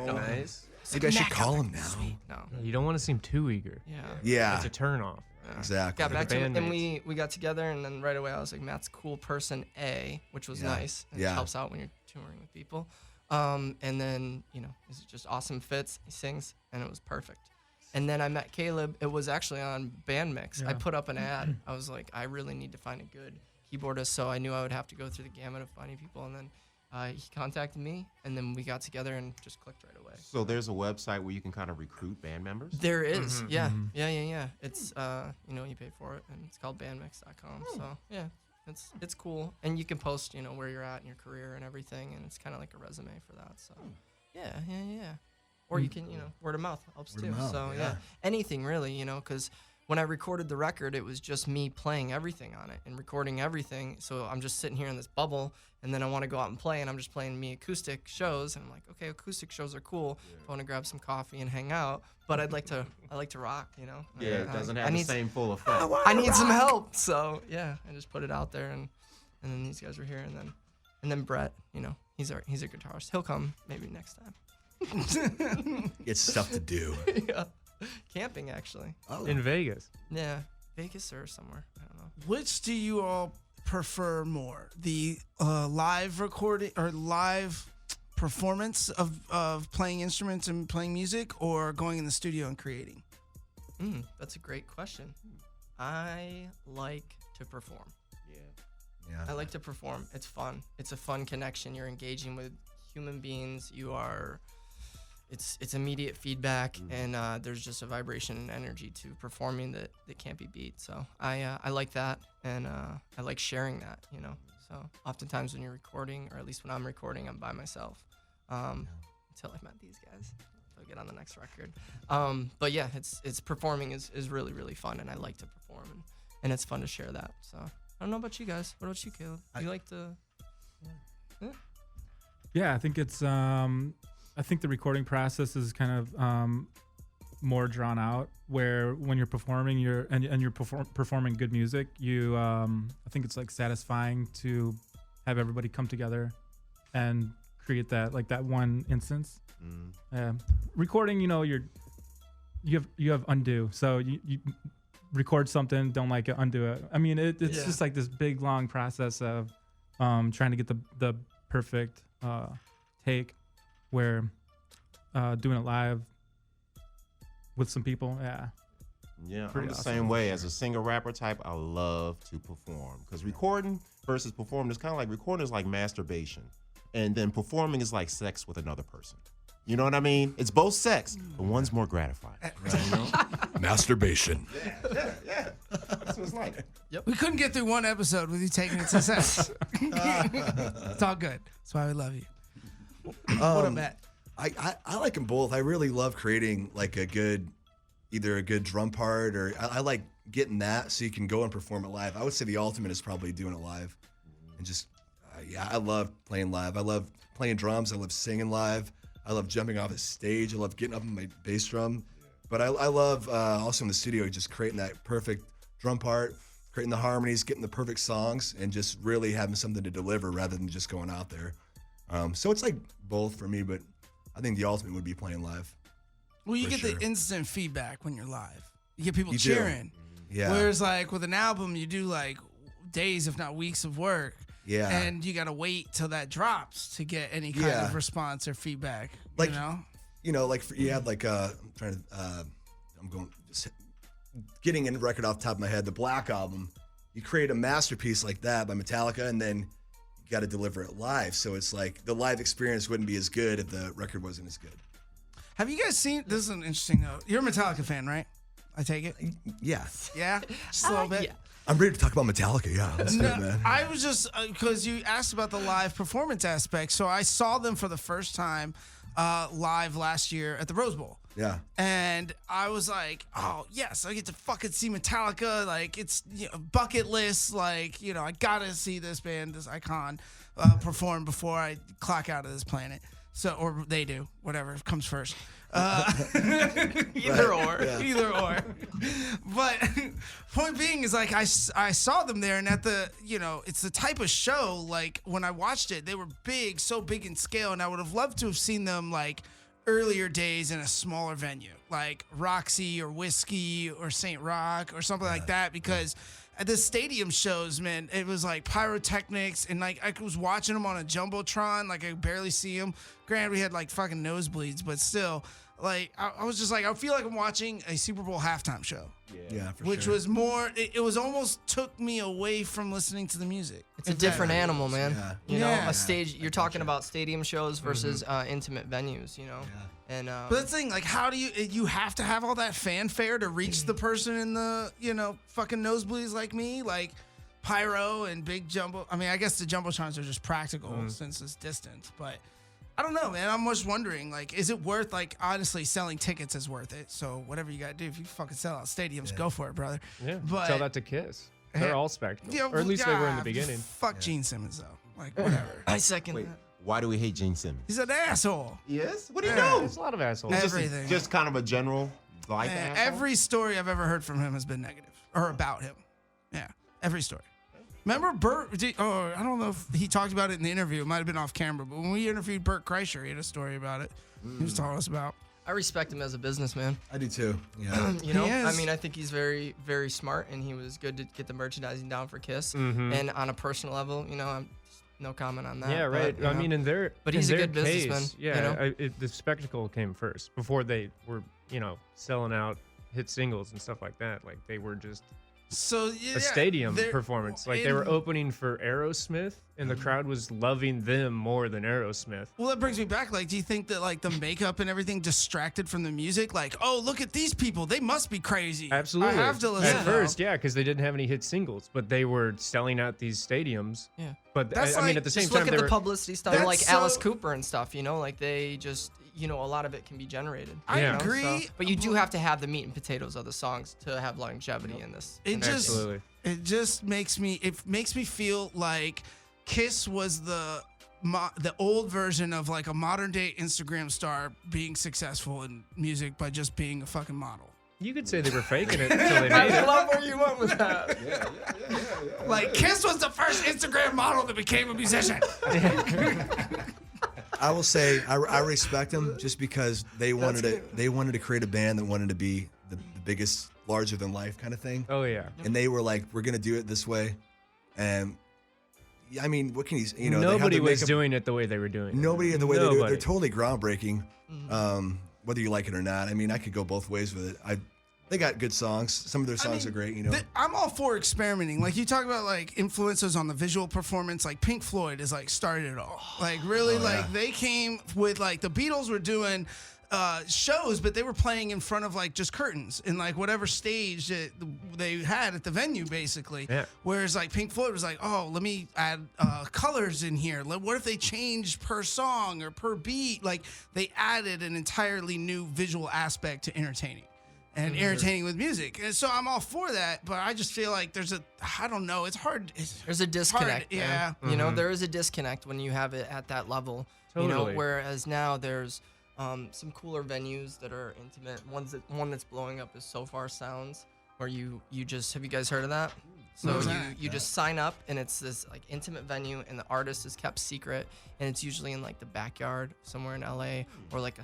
Nice. Maybe I should call him now. No. You don't want to seem too eager. Yeah. Yeah. It's a turn off. exactly. got back to him, and Bandmates. we got together, and then right away I was like, Matt's cool person A, which was Yeah. nice. And Yeah. It helps out when you're touring with people. And then, it's just awesome fits. He sings, and it was perfect. And then I met Caleb. It was actually on Band Mix. I Yeah. put up an ad. I was like, I really need to find a good keyboardist, so I knew I would have to go through the gamut of finding people. And then he contacted me, and then we got together and just clicked right away. So there's a website where you can kind of recruit band members. There is, yeah. It's you pay for it, and it's called bandmix.com. So yeah, it's cool, and you can post where you're at in your career and everything, and it's kind of like a resume for that. So yeah. Or you can word of mouth helps Word too. of mouth, So yeah. anything really, because when I recorded the record, it was just me playing everything on it and recording everything. So I'm just sitting here in this bubble, and then I want to go out and play, and I'm just playing me acoustic shows, and I'm like, okay, acoustic shows are cool. I want to grab some coffee and hang out, but I like to rock, Yeah, it doesn't have I the need- same full effect. I need some help. So yeah, I just put it out there, and then these guys were here, and then Brett, he's a guitarist. He'll come maybe next time. It's stuff to do. Yeah. Camping actually. Oh. In Vegas. Yeah, Vegas or somewhere. I don't know. Which do you all prefer more? The live recording or live performance of playing instruments and playing music, or going in the studio and creating? That's a great question. I like to perform. Yeah. I like to perform. It's fun. It's a fun connection. You're engaging with human beings. It's immediate feedback, and there's just a vibration and energy to performing that can't be beat. So I like that, and I like sharing that. So oftentimes when you're recording, or at least when I'm recording, I'm by myself until I met these guys. I'll get on the next record. But yeah, it's performing is really really fun, and I like to perform, and it's fun to share that. So I don't know about you guys. What about you, Caleb? You like to? Yeah, I think it's. I think the recording process is kind of more drawn out. Where when you're performing, you're performing good music. I think it's like satisfying to have everybody come together and create that one instance. Recording, you have undo. So you record something, don't like it, undo it. I mean, it's just like this big long process of trying to get the perfect take, where doing it live with some people, Yeah, Pretty I'm the awesome. same way. As a singer-rapper type, I love to perform, because recording versus performing is kind of like, recording is like masturbation, and then performing is like sex with another person. You know what I mean? It's both sex, but one's more gratifying. Masturbation. Yeah. That's what it's like. We couldn't get through one episode with you taking it to sex. It's all good. That's why we love you. What up, Matt? I like them both. I really love creating like either a good drum part, or I like getting that so you can go and perform it live. I would say the ultimate is probably doing it live, and just I love playing live. I love playing drums. I love singing live. I love jumping off a stage. I love getting up on my bass drum. But I love also in the studio just creating that perfect drum part, creating the harmonies, getting the perfect songs, and just really having something to deliver rather than just going out there. So it's like both for me, but I think the ultimate would be playing live. Well, you For get sure. the instant feedback when you're live. You get people You do. cheering. Yeah. Whereas like with an album, you do like days, if not weeks of work. Yeah. And you got to wait till that drops to get any kind Yeah. of response or feedback. Like, you know? like you had like I'm trying to I'm going just getting in record off the top of my head, the Black Album. You create a masterpiece like that by Metallica, and then you got to deliver it live. So it's like the live experience wouldn't be as good if the record wasn't as good. Have you guys seen? This is an interesting note. You're a Metallica fan, right? I take it. Yeah. Yeah, just a little bit. Yeah. I'm ready to talk about Metallica. Yeah, that's good, man. I was just because you asked about the live performance aspect. So I saw them for the first time live last year at the Rose Bowl. Yeah. And I was like, oh, yes, I get to fucking see Metallica. Like, it's bucket list. Like, I got to see this band, this icon, perform before I clock out of this planet. So, or they do, whatever comes first. Either or. Yeah. Either or. But point being is like I saw them there, and at the it's the type of show, like when I watched it, they were big, so big in scale, and I would have loved to have seen them like earlier days in a smaller venue like Roxy or Whiskey or St. Rock or something like that, because at the stadium shows, man, it was like pyrotechnics, and like I was watching them on a jumbotron, like I could barely see them. Granted, we had like fucking nosebleeds, but still, like I was just like, I feel like I'm watching a Super Bowl halftime show. Yeah, for Which sure. was more, it was almost took me away from listening to the music. It's a different animal, man. Yeah. You know, Yeah. a stage. You're talking about stadium shows versus intimate venues. You know, and But the thing, like, how do you have to have all that fanfare to reach the person in the, fucking nosebleeds like me? Like, pyro and big jumbo. I mean, I guess the jumbotrons are just practical since it's distant, but I don't know, man. I'm just wondering, like, is it worth, like, honestly, selling tickets is worth it. So whatever you gotta do, if you fucking sell out stadiums, go for it, brother. Yeah, But tell that to Kiss. They're all spectacle, or at least they were in the beginning. Fuck Gene Simmons though. Like, whatever. I second Wait, that. why do we hate Gene Simmons? He's an asshole. Yes? What do you Yeah. know? There's a lot of assholes. Everything. Just kind of a general life Man, asshole? every story I've ever heard from him has been negative or about him. Yeah, every story. Remember Burt? I don't know if he talked about it in the interview. It might have been off camera, but when we interviewed Burt Kreischer, he had a story about it. He was telling us about. I respect him as a businessman. I do too. Yeah. You know, He I is. mean, I think he's very, very smart, and he was good to get the merchandising down for Kiss. Mhm. And on a personal level, I'm no comment on that. Yeah, right. But, I mean, in their but he's in a their good businessman, case, you yeah, know? the spectacle came first before they were, selling out hit singles and stuff like that. Like they were just So yeah, a stadium they're- performance. Like they were and- opening for Aerosmith, and the crowd was loving them more than Aerosmith. Well, that brings me back. Like, do you think that like the makeup and everything distracted from the music? Like, oh, look at these people. They must be crazy. Absolutely. I have to listen. At first, yeah, because they didn't have any hit singles, but they were selling out these stadiums. Yeah. But That's I mean, like- at the same Just time, look at they the were, publicity stuff, That's like so- Alice Cooper and stuff. Like they just, a lot of it can be generated. I Yeah. agree. But you do have to have the meat and potatoes of the songs to have longevity in this. It in just this. Absolutely. it just makes me feel like Kiss was the old version of like a modern day Instagram star being successful in music by just being a fucking model. You could say they were faking it until they made I it. love where you went with that. Like Kiss was the first Instagram model that became a musician. I will say I respect them just because they wanted to create a band that wanted to be the biggest, larger than life kind of thing. Oh yeah. And they were like, we're gonna do it this way. And I mean, what can you they have Nobody their was makeup- doing it the way they were doing it. Nobody the way they do it. They're Nobody. totally groundbreaking. Whether you like it or not. I mean, I could go both ways with it. They got good songs. Some of their songs are great, I'm all for experimenting. Like you talk about like influences on the visual performance. Like Pink Floyd is like started it all. Like really, they came with like the Beatles were doing shows, but they were playing in front of like just curtains in like whatever stage that they had at the venue, basically. Yeah. Whereas like Pink Floyd was like, oh, let me add colors in here. What if they changed per song or per beat? Like they added an entirely new visual aspect to entertaining. And entertaining with music. And so I'm all for that, but I just feel like I don't know, it's hard. There's a disconnect. yeah. Man. There is a disconnect when you have it at that level. Totally. Whereas now there's some cooler venues that are intimate. One that's blowing up is So Far Sounds, where you just have you guys heard of that? So What's that? you just sign up and it's this like intimate venue and the artist is kept secret and it's usually in like the backyard somewhere in LA or like a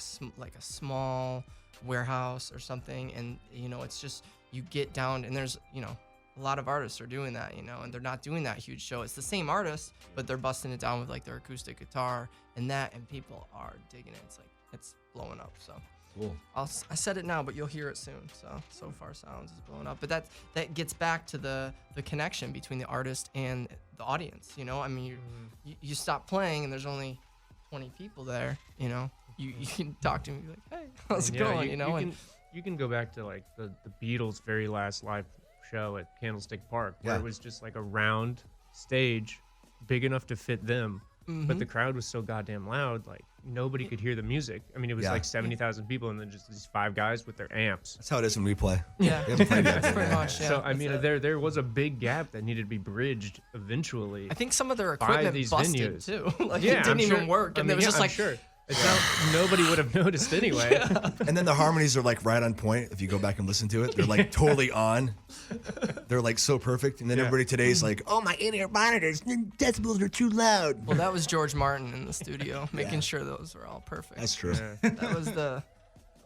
small warehouse or something, and it's just you get down and there's a lot of artists are doing that, and they're not doing that huge show. It's the same artist, but they're busting it down with like their acoustic guitar and people are digging it. It's blowing up. So Cool. I said it now, but you'll hear it soon. So Far Sounds is blowing up, but that gets back to the connection between the artist and the audience. I mean, you stop playing and there's only 20 people there. You can talk to me and be like, hey, how's it going? You can go back to like the Beatles' very last live show at Candlestick Park, where it was just like a round stage, big enough to fit them, but the crowd was so goddamn loud, like nobody could hear the music. I mean, it was like 70,000 people, and then just these 5 guys with their amps. That's how it is when we play. Yeah, We haven't played that that's yet. pretty much. Yeah. So I mean, there was a big gap that needed to be bridged eventually. I think some of their by equipment these busted venues. too. Like Yeah, it didn't I'm even sure. work, I and mean, it was just I'm like sure. It's not, nobody would have noticed anyway. And then the harmonies are like right on point. If you go back and listen to it, they're like totally on. They're like so perfect. And then everybody today's like, oh, my in-ear monitors, decibels are too loud. Well, that was George Martin in the studio, making sure those were all perfect. That's true. That was the,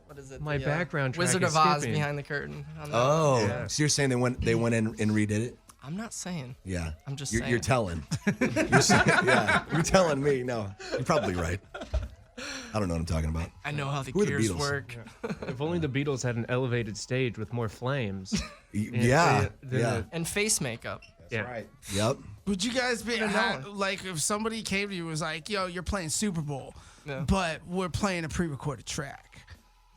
what is it? My the, basaying track Wizard is of Oz skipping. behind the curtain. On that. Oh, so you're saying they went in and redid it? I'm not saying. Yeah. I'm just You're saying. telling. You're telling me. No, you're probably right. I don't know what I'm talking about. I know how the Who are the gears Beatles? work. If only the Beatles had an elevated stage with more flames. Yeah. And face makeup. Yeah. Right. Yep. Would you guys be Would've like if somebody came to you and was like, "Yo, you're playing Super Bowl, Yeah. but we're playing a pre-recorded track."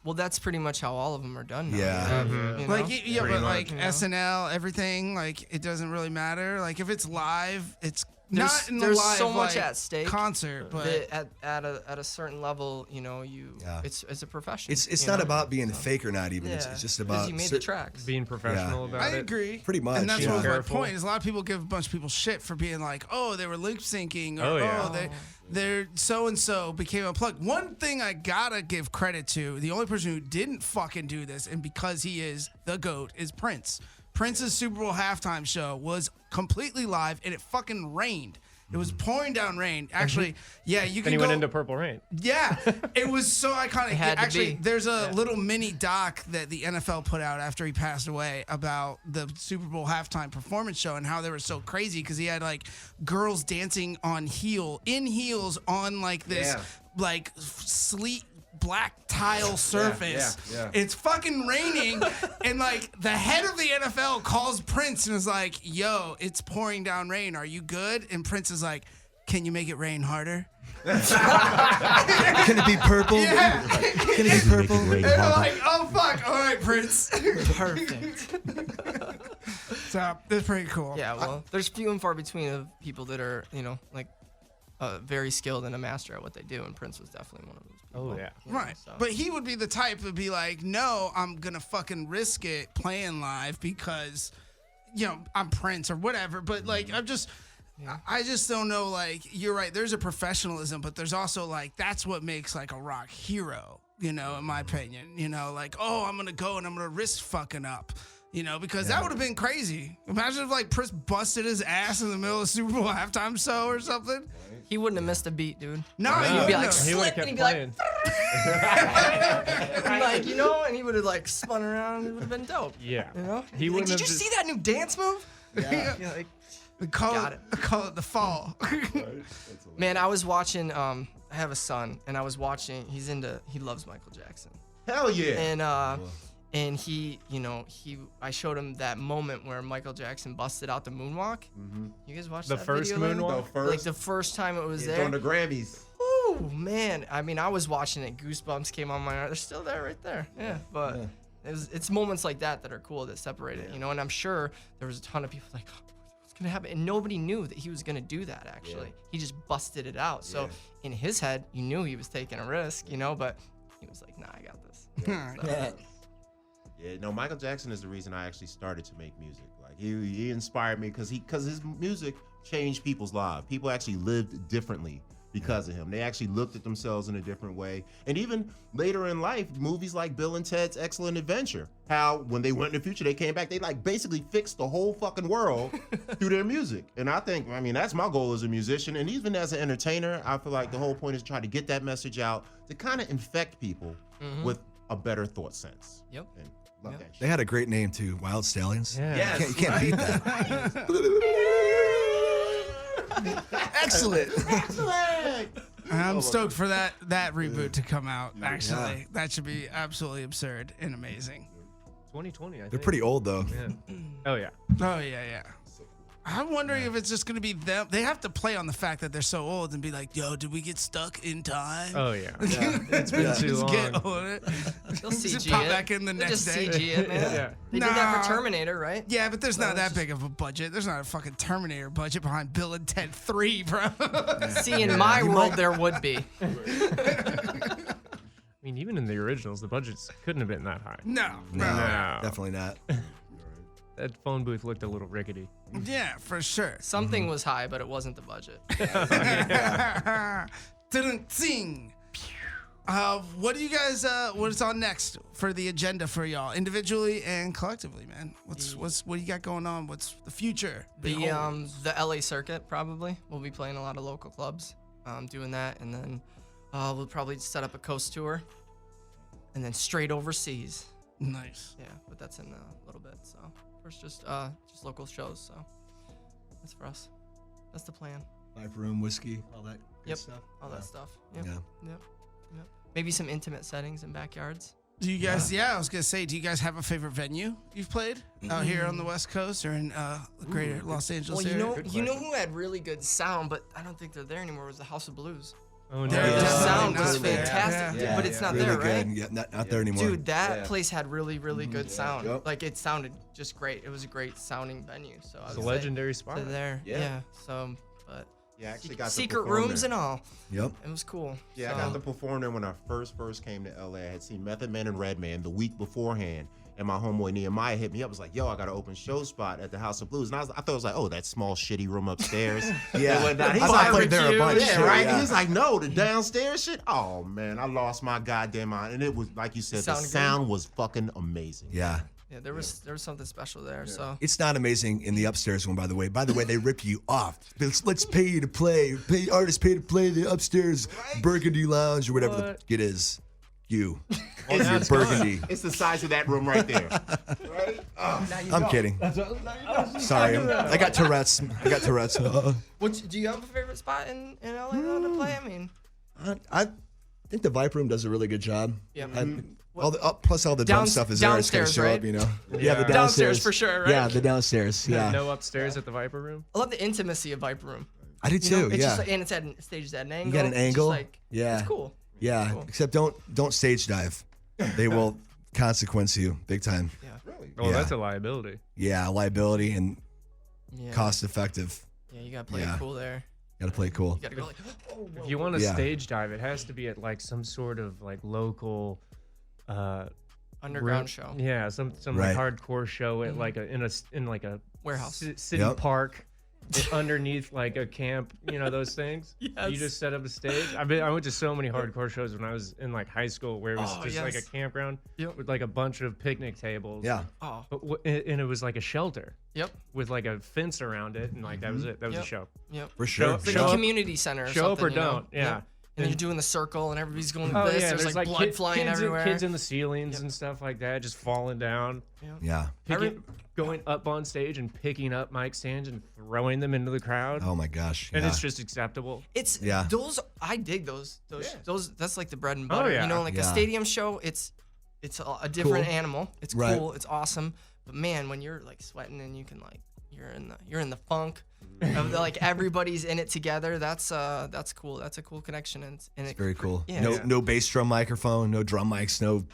Well, that's pretty much how all of them are done now. Yeah. You know? Like yeah, Pretty but much. like You know? SNL, everything, like it doesn't really matter. Like if it's live, it's not in the there's live so much like, at stake concert, but that at a certain level, you know, it's a profession. It's you not know? about being fake or not even. Yeah. It's just 'Cause about you made the tracks. Being professional about I it. agree. Pretty much, And that's yeah. what was my Careful. point. Is a lot of people give a bunch of people shit for being like, "Oh, they were lip syncing," or Oh, yeah. "Oh, they're so and so became unplugged." One thing I gotta give credit to, the only person who didn't fucking do this, and because he is the GOAT, is Prince. Prince's Super Bowl halftime show was completely live, and it fucking rained. It was pouring down rain. Actually, yeah, you can Then he go. went into Purple Rain. Yeah, it was so iconic. It had to Actually, be. there's a little mini doc that the NFL put out after he passed away about the Super Bowl halftime performance show and how they were so crazy because he had like girls dancing in heels on like this like sleet black tile surface. yeah. It's fucking raining, and like the head of the NFL calls Prince and is like, "Yo, it's pouring down rain. Are you good?" And Prince is like, "Can you make it rain harder?" Can it be purple? Yeah. Can it be purple? And they're like, "Oh fuck! All right, Prince." Perfect. So it's pretty cool. Yeah, well, there's few and far between of people that are, you know, like very skilled and a master at what they do, and Prince was definitely one of those people. Oh, yeah. you know, Right. so. But he would be the type to be like, "No, I'm gonna fucking risk it playing live because, you know, I'm Prince or whatever." But like, I just don't know. Like, you're right. There's a professionalism, but there's also like that's what makes like a rock hero. You know, in my opinion. You know, like, oh, I'm gonna go and I'm gonna risk fucking up. You know, because that would have been crazy. Imagine if like Prince busted his ass in the middle of the Super Bowl halftime show or something. He wouldn't have missed a beat, dude. No, He'd he be like, wouldn't have. He would slip, have and kept he'd be playing. like, like, you know, and he would have like spun around. It would have been dope. Yeah. You know? He Like, wouldn't did have you just- see that new dance move? Yeah. You're like, We call Got it the fall. man, I was watching. I have a son, and I was watching. He loves Michael Jackson. Hell yeah. And he, you know, I showed him that moment where Michael Jackson busted out the moonwalk. You guys watched The that first video? Larry? moonwalk? Like the first time it was It's there. on the Grammys. Oh man, I mean, I was watching it. Goosebumps came on my arm. They're still there, right there. Yeah, but it's moments like that that are cool that separate it, you know. And I'm sure there was a ton of people like, oh, what's gonna happen? And nobody knew that he was gonna do that. Actually, he just busted it out. So in his head, you knew he was taking a risk, you know. But he was like, nah, I got this. So, Yeah, no, Michael Jackson is the reason I actually started to make music. Like he inspired me because his music changed people's lives. People actually lived differently because of him. They actually looked at themselves in a different way. And even later in life, movies like Bill and Ted's Excellent Adventure, how when they went in the future, they came back, they like basically fixed the whole fucking world through their music. And I mean, that's my goal as a musician. And even as an entertainer, I feel like the whole point is to try to get that message out to kind of infect people with a better thought sense. Yep. And love that shit. They had a great name too, Wild Stallions. Yeah. Yes, You can't beat that. Excellent. I'm stoked for that reboot to come out. Actually, that should be absolutely absurd and amazing. 2020, I think. They're pretty old though. Yeah. Oh, yeah. Oh yeah. I'm wondering if it's just gonna be them. They have to play on the fact that they're so old and be like, "Yo, did we get stuck in time?" Oh, yeah. It's been too Just long. get on it. they'll Just CG pop it. back in the They'll next just day. CG it, man. Yeah. They did that Nah. for Terminator, right? Yeah, but there's not No, that it's big of a budget. There's not a fucking Terminator budget behind Bill and Ted 3, bro. See, in my world, there would be. I mean, even in the originals, the budgets couldn't have been that high. No. No, No. definitely not. That phone booth looked a little rickety. Yeah, for sure. Something was high, but it wasn't the budget. Didn't sing. What do you guys? What's on next for the agenda for y'all, individually and collectively, man? What do you got going on? What's the future? The LA circuit probably. We'll be playing a lot of local clubs, doing that, and then we'll probably set up a coast tour, and then straight overseas. Nice. Yeah, but that's in a little bit. So first, just local shows. So that's for us. That's the plan. Viper room, whiskey, all that good stuff. All that stuff. Yep. Yeah. Yep. Maybe some intimate settings and backyards. Do you guys? Yeah, I was gonna say, do you guys have a favorite venue you've played out here on the West Coast or in the greater Los Angeles Well, area? you know who had really good sound, but I don't think they're there anymore. Was the House of Blues. Oh no. The sound was Yeah. fantastic, Yeah. but it's not really there, good. right? Yeah, not there anymore. Dude, that place had really good sound. Yep. Like it sounded just great. It was a great sounding venue. So I It's would a say legendary spot. to there. Yeah. Yeah. So, but Yeah, I actually got to secret perform rooms there. and all. Yep. It was cool. Yeah, I got to perform there when I first came to LA. I had seen Method Man and Redman the week beforehand, and my homeboy Nehemiah hit me up. Was like, "Yo, I got an open show spot at the House of Blues," and I thought it was like, "Oh, that small shitty room upstairs." Yeah. And whatnot. He's I like, played there a bunch. yeah, too, right. yeah. He's like, "No, the downstairs shit." Oh man, I lost my goddamn mind, and it was like you said, the Sounded good? sound was fucking amazing. Yeah. Yeah, there was something special there. So It's not amazing in the upstairs one, by the way. By the way, they rip you off. Let's pay you to play. Artists pay to play the upstairs Burgundy Lounge or whatever it is. You. It's Your Burgundy. It's the size of that room right there. Right? I'm kidding. Sorry. I got Tourette's. What do you have a favorite spot in LA though to play? I mean, I think the Viper Room does a really good job. Yeah. Plus all the drum stuff is there. It's going to downstairs, show right? up, you know. Yeah, the Downstairs downstairs for sure, right? Yeah, the downstairs. Yeah. No upstairs at the Viper Room. I love the intimacy of Viper Room. I do You know, too. it's Yeah. just like, and it's at stages at an angle. You got an It's just angle. like, Yeah. it's cool. Yeah. Cool. Except don't stage dive. They will consequence you big time. Yeah. Really? Oh, Yeah. that's a liability. Yeah, liability and Yeah. cost effective. Yeah, you gotta play Yeah. it cool there. Got to play cool. You gotta go like, oh, If you want to Yeah. stage dive, it has to be at like some sort of like local underground room- show. Yeah, some Right. like hardcore show at like in like a Warehouse. city Yep. park underneath like a camp. You know those things. Yes. You just set up a stage. I went to so many hardcore shows when I was in like high school where it was Oh, just like a yes. campground Yep. with like a bunch of picnic tables. Yeah. Oh, But and it was like a shelter yep, with like a fence around it, and like that was it. That was Yep. a show. yep. For sure. Show- It's like show a up- community center. Or show up or something, you know? don't, yeah. And then you're doing the circle, and everybody's going like Oh this. yeah, there's like blood kid- flying kids everywhere. kids in the ceilings and stuff like that, just falling down. Yeah. Going up on stage and picking up mic stands and throwing them into the crowd, Oh my gosh. and yeah. it's just acceptable. It's Yeah. those. I dig those. Those. That's like the bread and Oh, butter. yeah. You know, like Yeah. a stadium show. It's a different Cool. animal. It's Right. cool. It's awesome. But man, when you're like sweating and you can like you're in the funk. Of the, like everybody's in it together. That's cool. That's a cool connection, and It's very cool. Yeah. No Yeah. no bass drum microphone, no drum mics, no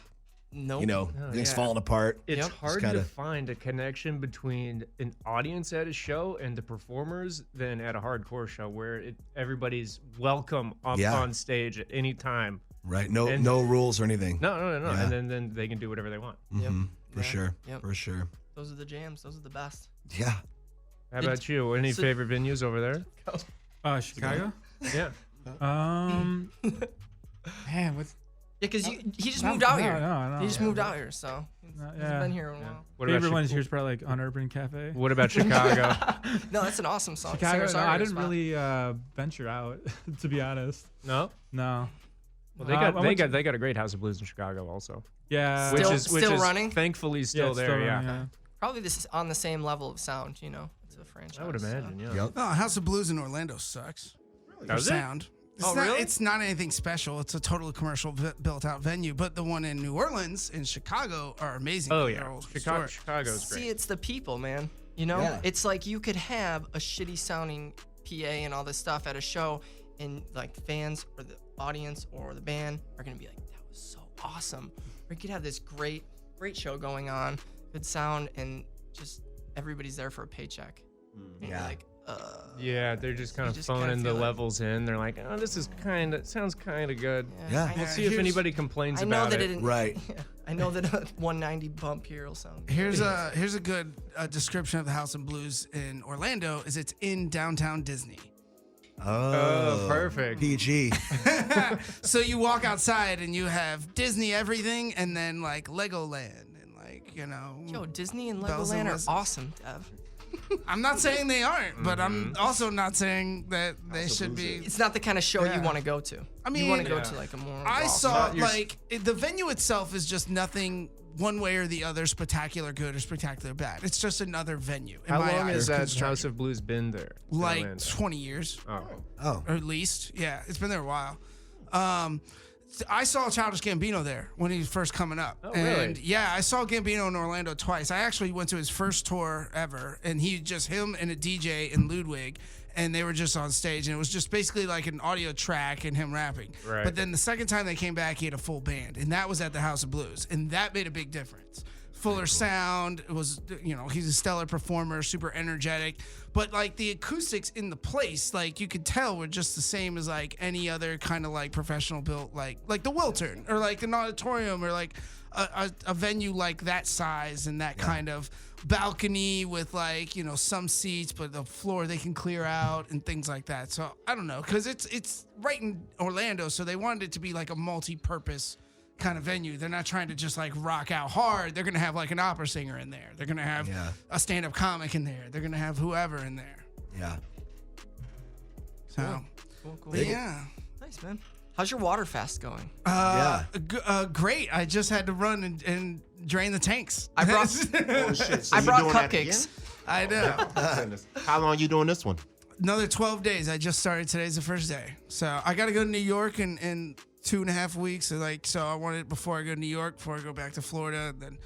nope. you know, Oh, things yeah. falling apart. It's Yep. hard Just kinda- to find a connection between an audience at a show and the performers than at a hardcore show where everybody's welcome up Yeah. on stage at any time. Right. No And- no rules or anything. No. Yeah. And then they can do whatever they want. Mhm. For Yeah. sure. Yep. For sure. Those are the jams. Those are the best. Yeah. How about you? Any so- favorite venues over there? Chicago. Yeah. Man, what's Yeah, because he just No, moved out no, here. no, He just yeah. moved out here, so he's yeah. been here a while. What about favorite Chi- ones here's probably like on Urban Cafe. What about Chicago? No, that's an awesome song. Chicago. No, I singer-songwriter didn't spot. really venture out, to be honest. No. No. Well, they I got went to- they got a great House of Blues in Chicago also, Yeah. Still running? Thankfully still it's there. still yeah. running, Probably this is on the same level of sound. You know, it's a franchise. I would so. imagine. Yeah. Yep. Oh, House of Blues in Orlando sucks. For Does it? sound. It's Oh, not, really? It's not anything special. It's a totally commercial built-out venue. But the one in New Orleans and Chicago are amazing. Oh They're yeah. all Chicago. historic. Chicago's See, great. it's the people, man. You know, Yeah. it's like you could have a shitty sounding PA and all this stuff at a show, and like fans or the audience or the band are gonna be like, "That was so awesome." Or you could have this great show going on, good sound, and just everybody's there for a paycheck. And you're Yeah. like, Yeah, they're just kind You of just kinda phoning the feel like- levels in. They're like, oh, this is sounds kind of good. Yeah. I We'll know- see if here's- anybody complains I know about that it. it didn't. Right. I know that a 190 bump here will sound. Good. Here's a good description of the House of Blues in Orlando. Is it's in downtown Disney. Oh, perfect. PG. So you walk outside and you have Disney everything, and then like Legoland and like Yo, Disney and bells and Legoland are whistles. awesome, Dev. I'm not saying they aren't, but I'm also not saying that they should be. It's not the kind of show Yeah. you want to go to. I mean, you want to go to like a more. I raw saw show. like the venue itself is just nothing one way or the other spectacular good or spectacular bad. It's just another venue. in How my long eyes. has that House of Blues been there? in Like Orlando? 20 years. Oh. Or at least. Yeah, it's been there a while. I saw Childish Gambino there when he was first coming up. Oh, and really? yeah, I saw Gambino in Orlando twice. I actually went to his first tour ever, and him and a DJ and Ludwig, and they were just on stage, and it was just basically like an audio track and him rapping. Right. But then the second time they came back, he had a full band, and that was at the House of Blues, and that made a big difference. Fuller sound. It was, he's a stellar performer, super energetic. But like the acoustics in the place, like you could tell were just the same as like any other kind of like professional built, like the Wiltern or like an auditorium or like a venue like that size and that kind of balcony with like, some seats, but the floor they can clear out and things like that. So I don't know, because it's right in Orlando, so they wanted it to be like a multi-purpose kind of venue. They're not trying to just like rock out hard. They're gonna have like an opera singer in there. They're gonna have a stand-up comic in there. They're gonna have whoever in there. Yeah. So Cool. but yeah. Nice, man. How's your water fast going? Great. I just had to run and drain the tanks. I brought Oh shit! So I you brought doing that again? cupcakes. I know. Goodness. How long you doing this one? Another 12 days. I just started. Today's the first day. So I got to go to New York in 2.5 weeks. So I wanted it before I go to New York, before I go back to Florida. And then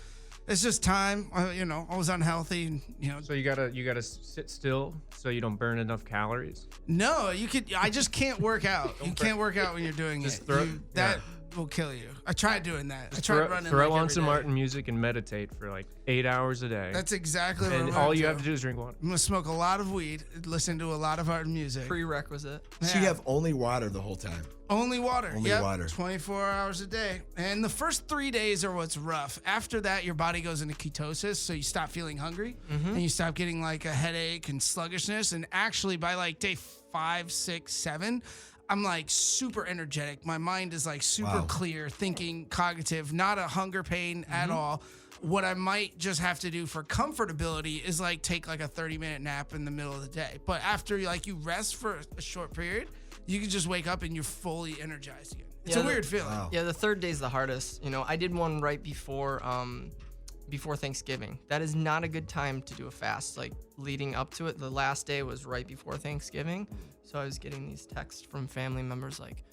it's just time. I was unhealthy. And, So you gotta sit still so you don't burn enough calories. No, you could. I just can't work out. You can't work out when you're doing Just it. throw- That will kill you. I tried doing that. I tried Throw, running. throw like on every some day. Martin music and meditate for like 8 hours a day. That's exactly what and I'm all gonna you do. have to do is drink water. I'm gonna smoke a lot of weed, listen to a lot of art music. Prerequisite. So you have only water the whole time. Only water. Only Yep, water. 24 hours a day. And the first 3 days are what's rough. After that, your body goes into ketosis, so you stop feeling hungry and you stop getting like a headache and sluggishness. And actually, by like day 5, 6, 7, I'm like super energetic. My mind is like super clear, thinking, cognitive, not a hunger pain at all. What I might just have to do for comfortability is like take like a 30-minute nap in the middle of the day. But after like you rest for a short period, you can just wake up and you're fully energized again. It's a weird feeling. Yeah, the third day's the hardest. I did one right before Thanksgiving. That is not a good time to do a fast. Like leading up to it, the last day was right before Thanksgiving. So I was getting these texts from family members like,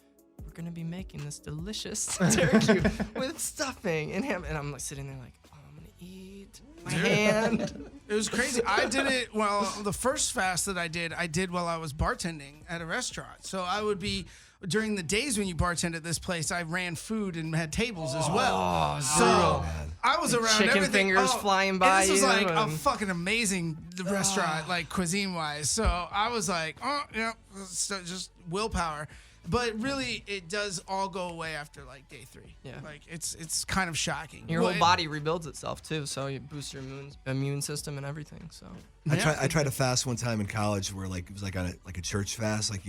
we're gonna be making this delicious turkey with stuffing and ham. And I'm like sitting there like, oh, I'm gonna eat my hand. It was crazy. I did it, the first fast that I did while I was bartending at a restaurant. So I would be, during the days when you bartend at this place, I ran food and had tables as well. Oh, so I was around Chicken everything. fingers flying by and this was you like a and- fucking amazing restaurant, like cuisine-wise. So I was like, so just willpower. But really, it does all go away after like day 3. Yeah. Like it's kind of shocking. Your Well, whole body rebuilds itself too, so you boost your immune system and everything. So I tried to fast one time in college where like it was like on a church fast, like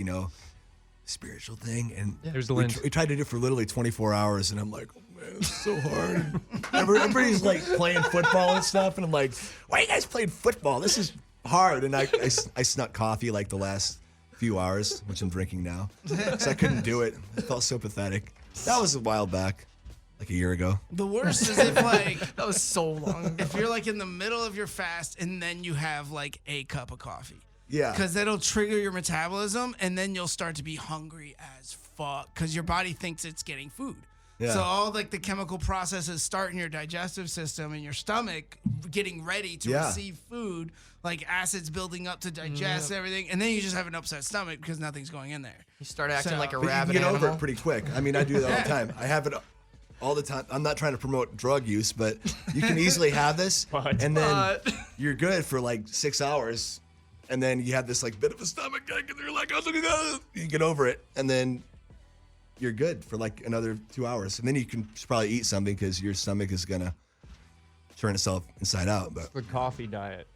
spiritual thing, and There's the we, lens. we tried to do it for literally 24 hours, and I'm like, oh man, it's so hard. Everybody's like playing football and stuff, and I'm like, why are you guys playing football? This is hard. And I snuck coffee like the last few hours, which I'm drinking now, so I couldn't do it. I felt so pathetic. That was a while back, like a year ago. The worst is if like that was so long ago. if you're like in the middle of your fast and then you have like a cup of coffee. Yeah. Because that'll trigger your metabolism and then you'll start to be hungry as fuck because your body thinks it's getting food. Yeah. So all like the chemical processes start in your digestive system and your stomach getting ready to receive food, like acids building up to digest everything, and then you just have an upset stomach because nothing's going in there. You start acting like a But you rabbit can get animal. over it pretty quick. I mean, I do that all the time. I have it all the time. I'm not trying to promote drug use, but you can easily have this, and then you're good for like 6 hours, and then you have this like bit of a stomach ache, and you're like, oh, you get over it, and then you're good for like another 2 hours, and then you can probably eat something because your stomach is gonna turn itself inside out. But The coffee diet.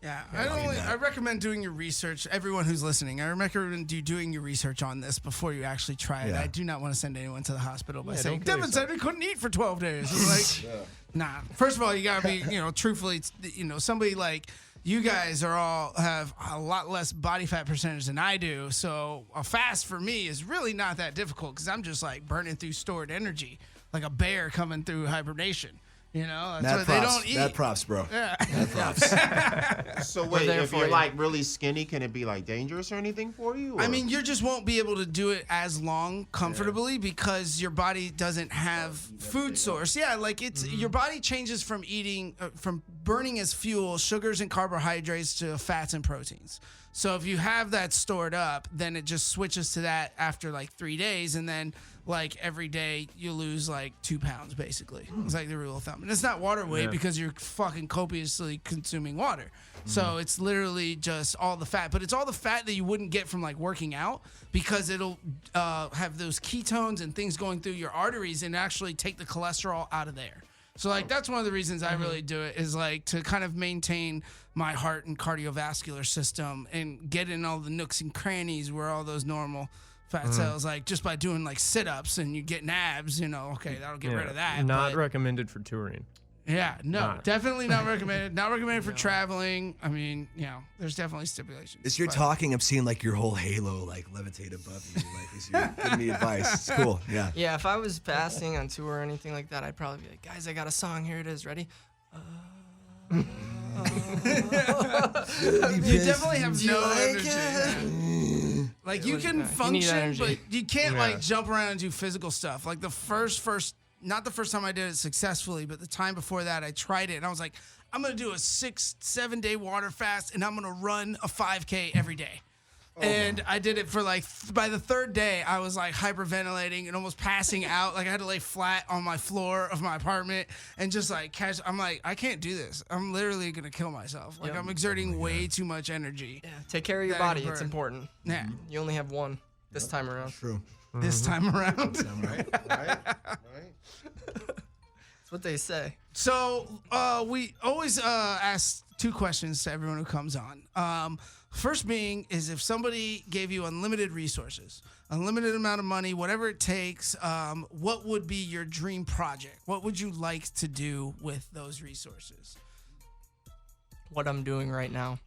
Yeah, I recommend doing your research. Everyone who's listening, I recommend you doing your research on this before you actually try it. Yeah. I do not want to send anyone to the hospital by Yeah, saying, don't kill Devin said he couldn't eat for 12 days. It's like, nah. First of all, you got to be, truthfully, somebody like you guys have a lot less body fat percentage than I do. So a fast for me is really not that difficult because I'm just like burning through stored energy like a bear coming through hibernation. That's why they don't eat. Mad props, bro. Yeah. Mad props. So wait, there if for you're you. like really skinny, can it be like dangerous or anything for you? I or- mean, you just won't be able to do it as long comfortably because your body doesn't have food source. Yeah, like it's your body changes from from burning as fuel sugars and carbohydrates to fats and proteins. So if you have that stored up, then it just switches to that after like 3 days, and then like every day you lose like 2 pounds basically. It's like the rule of thumb, and it's not water weight because you're fucking copiously consuming water. So it's literally just all the fat, but it's all the fat that you wouldn't get from like working out because it'll have those ketones and things going through your arteries and actually take the cholesterol out of there. So like that's one of the reasons I really do it is like to kind of maintain my heart and cardiovascular system and get in all the nooks and crannies where all those normal fat cells, like just by doing like sit-ups and you get abs, okay, that'll get rid of that. Not but- recommended for touring. Yeah, no, Not. definitely not recommended. Not recommended for traveling. I mean, there's definitely stipulations. As you're but- talking, I'm seeing like your whole halo like levitate above you. Like as you're giving me advice. It's cool. Yeah. Yeah, if I was fasting on tour or anything like that, I'd probably be like, guys, I got a song. Here it is. Ready? You definitely have Do you no like energy. it? Like It you was can nice. You need function, energy. but you can't like Yeah. jump around and do physical stuff. Like the first, not the first time I did it successfully, but the time before that, I tried it and I was like, I'm gonna do a 6-7 day water fast and I'm gonna run a 5K every day. And I did it for like, by the third day, I was like hyperventilating and almost passing out. Like I had to lay flat on my floor of my apartment and just like catch. I'm like, I can't do this. I'm literally gonna kill myself. Like Yep. I'm exerting way too much energy. Yeah, take care of your That I body. can It's burn. important. Yeah, You only have one this time around. True. this time around. Right. That's what they say. So we always ask 2 questions to everyone who comes on. First being is if somebody gave you unlimited resources, unlimited amount of money, whatever it takes, what would be your dream project? What would you like to do with those resources? What I'm doing right now.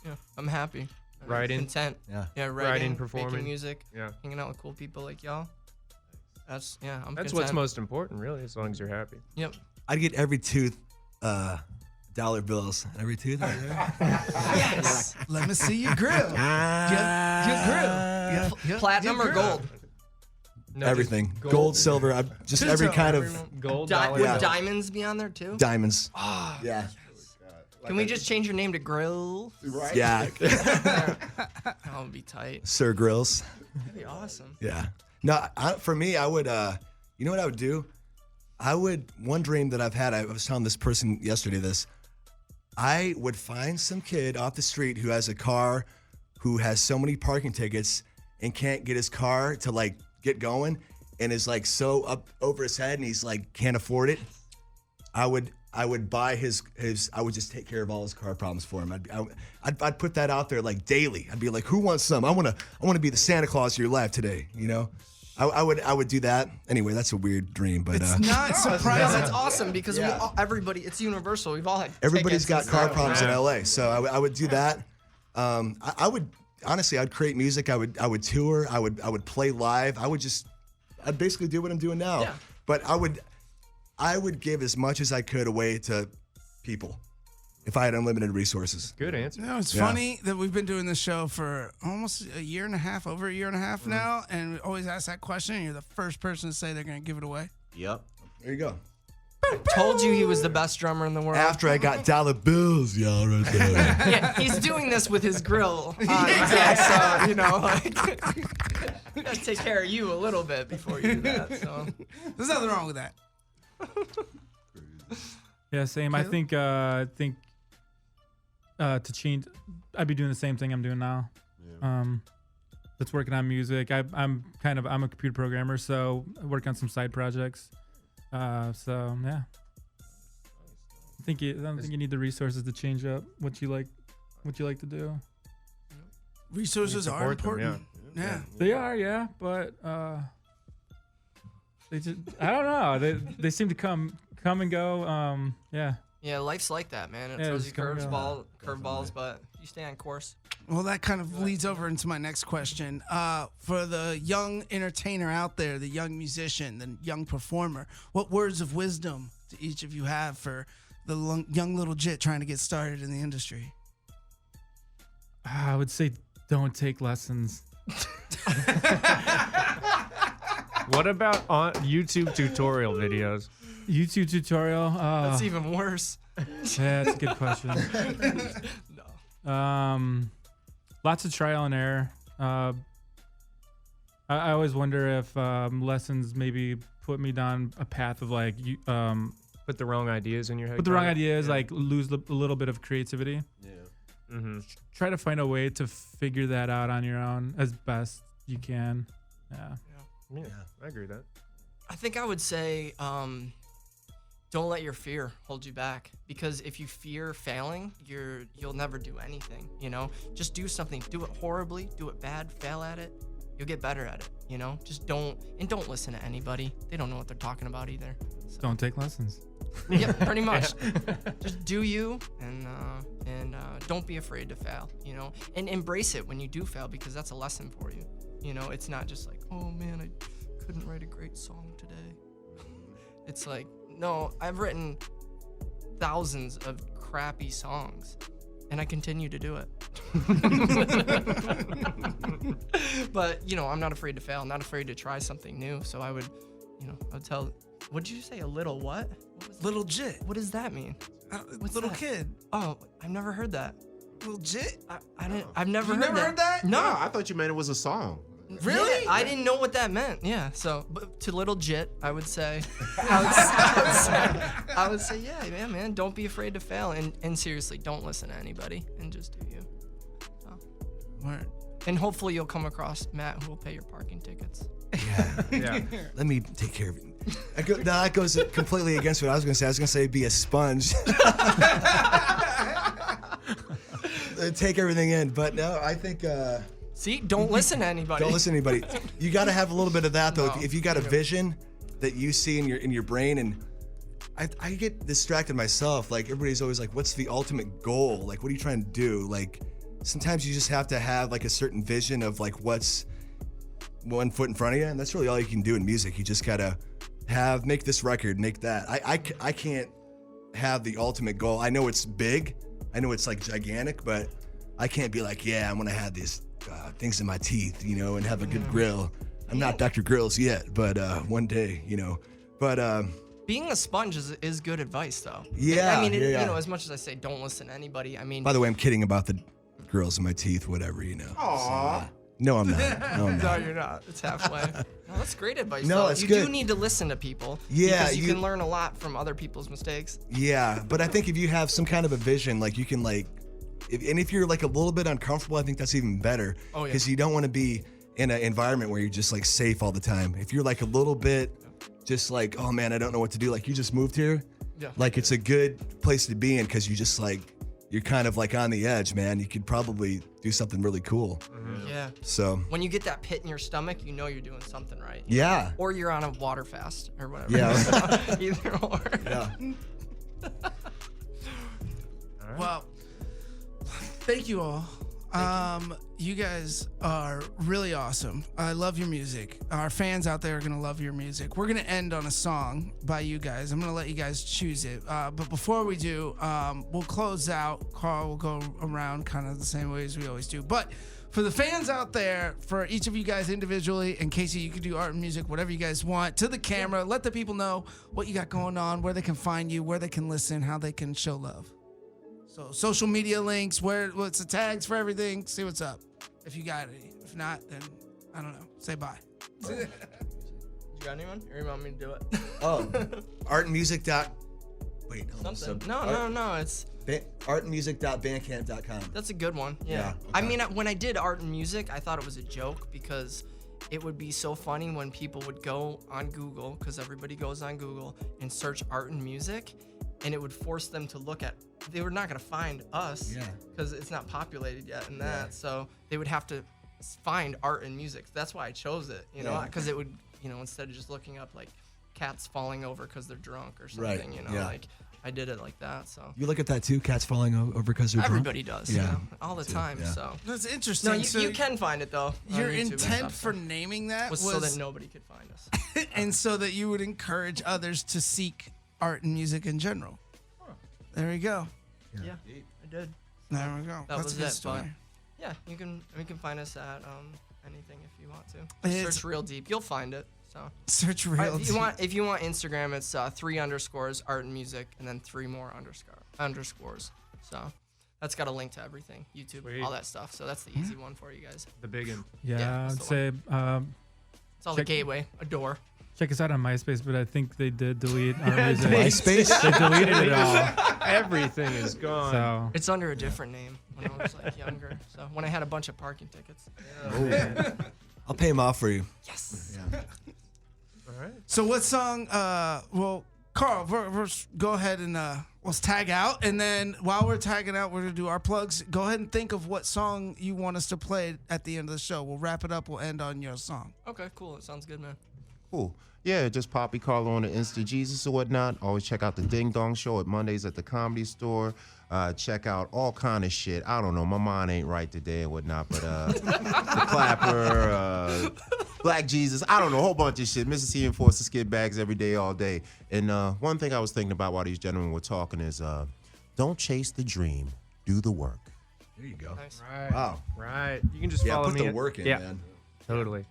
Yeah, I'm happy. I'm Writing. content. Yeah. Yeah, Writing, writing, performing. making music, Yeah. hanging out with cool people like y'all. I'm That's content. what's most important, really, as long as you're happy. Yep. I'd get every tooth dollar bills. Every tooth right there. Yes. Let me see your grill. Your grill. Your Platinum your or grill. gold? No, Everything. just Gold, silver, just every kind of gold, Di- dollar. would Yeah. diamonds be on there too? diamonds. Yeah. Can we just change your name to Grill? right? Yeah. That would be tight. Sir Grills. That'd be awesome. Yeah. No, for me, I would, you know what I would do? One dream that I've had, I was telling this person yesterday this, I would find some kid off the street who has a car, who has so many parking tickets and can't get his car to like get going and is like so up over his head and he's like can't afford it. I would buy his I would just take care of all his car problems for him. I'd put that out there like daily. I'd be like, who wants some? I want to be the Santa Claus of your life today, you know? I would do that. Anyway, that's a weird dream, but It's not No, surprising. that's awesome because everybody, it's universal. We've all had everybody's got tickets car and stuff. problems in LA, so I would do that. I would honestly, I'd create music. I would tour. I would play live. I'd basically do what I'm doing now. Yeah. But I would give as much as I could away to people if I had unlimited resources. Good answer. It's Yeah. funny that we've been doing this show for almost a year and a half, over a year and a half now, and we always ask that question, and you're the first person to say they're going to give it away. Yep. There you go. Told you he was the best drummer in the world. After I got dollar bills, y'all, right there. Yeah, he's doing this with his grill on. So, you know, like, we gotta take care of you a little bit before you do that. So, There's nothing wrong with that. Yeah, same. I think to change, I'd be doing the same thing I'm doing now. That's working on music. I'm a computer programmer, so I work on some side projects. So yeah. I don't think you need the resources to change up what you like to do. Resources are support them, important. Yeah. They are, yeah, but they just I don't know. They seem to come and go. Yeah. Yeah, life's like that, man. It Yeah, throws you it's gonna go. curveballs, but you stay on course. Well, that kind of leads over into my next question. For the young entertainer out there, the young musician, the young performer, what words of wisdom do each of you have for the young little jit trying to get started in the industry? I would say don't take lessons. What about on YouTube tutorial videos? YouTube tutorial. That's even worse. Yeah, that's a good question. Lots of trial and error. I always wonder if lessons maybe put me down a path of like Put the wrong ideas in your head. put the wrong kinda? ideas, Yeah. like lose a little bit of creativity. Yeah. Mm-hmm. Try to find a way to figure that out on your own as best you can. Yeah. Yeah, I agree with that. I think I would say don't let your fear hold you back, because if you fear failing, you'll never do anything, you know? Just do something. Do it horribly, do it bad, fail at it. You'll get better at it, you know? Just don't listen to anybody. They don't know what they're talking about either. So. Don't take lessons. Yeah, pretty much. Just do you, and don't be afraid to fail, you know? And embrace it when you do fail, because that's a lesson for you. You know, it's not just like, oh man, I couldn't write a great song today. It's like, no, I've written thousands of crappy songs, and I continue to do it. But, you know, I'm not afraid to fail. I'm not afraid to try something new. So I would tell, what did you say? A little what? What was Little jit. What does that mean? What's Little that? kid. Oh, I've never heard that. Little jit? I've never You heard never that. heard that? No. I thought you meant it was a song. Really? Yeah, I didn't know what that meant. Yeah. So, but to little jit, I would say, I would say, yeah, man, don't be afraid to fail, and seriously, don't listen to anybody, and just do you. So. Word. And hopefully, you'll come across Matt, who will pay your parking tickets. Yeah. Let me take care of it. That goes completely against what I was going to say. I was going to say be a sponge. Take everything in. But no, I think... See, don't listen to anybody. Don't listen to anybody. You got to have a little bit of that, though. No, If you got a vision that you see in your brain, and I get distracted myself. Like, everybody's always like, what's the ultimate goal? Like, what are you trying to do? Like, sometimes you just have to have like a certain vision of like what's one foot in front of you, and that's really all you can do in music. You just gotta make this record, make that. I can't have the ultimate goal. I know it's big, I know it's like gigantic, but I can't be like, yeah, I'm gonna have these things in my teeth, you know, and have a good grill. I'm not Dr. Grills yet, but one day, you know. But being a sponge is good advice, though. Yeah, I mean, yeah. You know, as much as I say don't listen to anybody, I mean. by the way, I'm kidding about the grills in my teeth, whatever, you know. Aww. No, I'm not. No, I'm No, not. you're not. It's halfway. No, that's great advice. No, though. it's you good. do need to listen to people. Yeah, because you you- can learn a lot from other people's mistakes. Yeah, but I think if you have some kind of a vision, like you can like, if you're like a little bit uncomfortable, I think that's even better. Oh, yeah. Because you don't want to be in an environment where you're just like safe all the time. If you're like a little bit, just like, oh man, I don't know what to do. Like you just moved here. Yeah. Like it's a good place to be in because you just like, you're kind of like on the edge, man. You could probably do something really cool. Yeah. So When you get that pit in your stomach, you know you're doing something right. yeah. Or you're on a water fast or whatever. Yeah. Either or. Yeah. Well, thank you all. You guys are really awesome. I love your music. Our fans out there are gonna love your music. We're gonna end on a song by you guys. I'm gonna let you guys choose it. But before we do, we'll close out. Carl will go around kind of the same way as we always do. But for the fans out there, for each of you guys individually, and Casey, you can do art and music, whatever you guys want, to the camera. Let the people know what you got going on, where they can find you, where they can listen, how they can show love. So social media links, what's the tags for everything, see what's up. If you got any. If not, then I don't know. Say bye. You got anyone? Or you want me to do it? Oh, artandmusic. Wait, no. Something. No. It's artandmusic.bandcamp.com. that's a good one. Yeah. Yeah, I okay. mean, when I did art and music, I thought it was a joke because it would be so funny when people would go on Google, because everybody goes on Google, and search art and music, and it would force them to look at. They were not gonna find us Yeah. because it's not populated yet in that. So they would have to find art and music. That's why I chose it, you know, Yeah. because it would, you know, instead of just looking up like cats falling over because they're drunk or something, Right, you know, yeah. like I did it like that. So You look at that too, cats falling over because they're drunk? everybody does, you know, all the time. yeah. So That's interesting. no, you, So you can find it though. on Your YouTube and intent stuff, for so. naming that was so that nobody could find us. and so that you would encourage others to seek art and music in general. There we go. Yeah, I did. There we go. That That's was a good it. story. But yeah, you can find us at anything if you want to. It's- Search Real Deep, you'll find it. So Search Real if you want Instagram, it's 3 underscores art and music, and then 3 more underscores. So that's got a link to everything, YouTube, Sweet. all that stuff. So that's the easy one for you guys. The big one. Yeah, that's I'd the say It's all the gateway, a door. check us out on MySpace, but I think they did delete our music. MySpace? They deleted it all. Everything is gone. So It's under a different name when I was like younger. So when I had a bunch of parking tickets. I'll pay him off for you. Yes. Yeah. All right. So what song? Well, Carl, go ahead and let's tag out, and then while we're tagging out, we're gonna do our plugs. Go ahead and think of what song you want us to play at the end of the show. We'll wrap it up. We'll end on your song. Okay, cool. It sounds good, man. Cool. Yeah, just Poppy Carlo on the Insta Jesus or whatnot. Always check out the Ding Dong Show at Mondays at the Comedy Store. Check out all kind of shit. I don't know. My mind ain't right today and whatnot, but the Clapper, Black Jesus. I don't know. A whole bunch of shit. Mississippi Enforcer, Skitbags every day, all day. And one thing I was thinking about while these gentlemen were talking is don't chase the dream. Do the work. There you go. Nice. Right. Wow. Right. You can just Yeah, follow put me. the work in, yeah, man. Totally.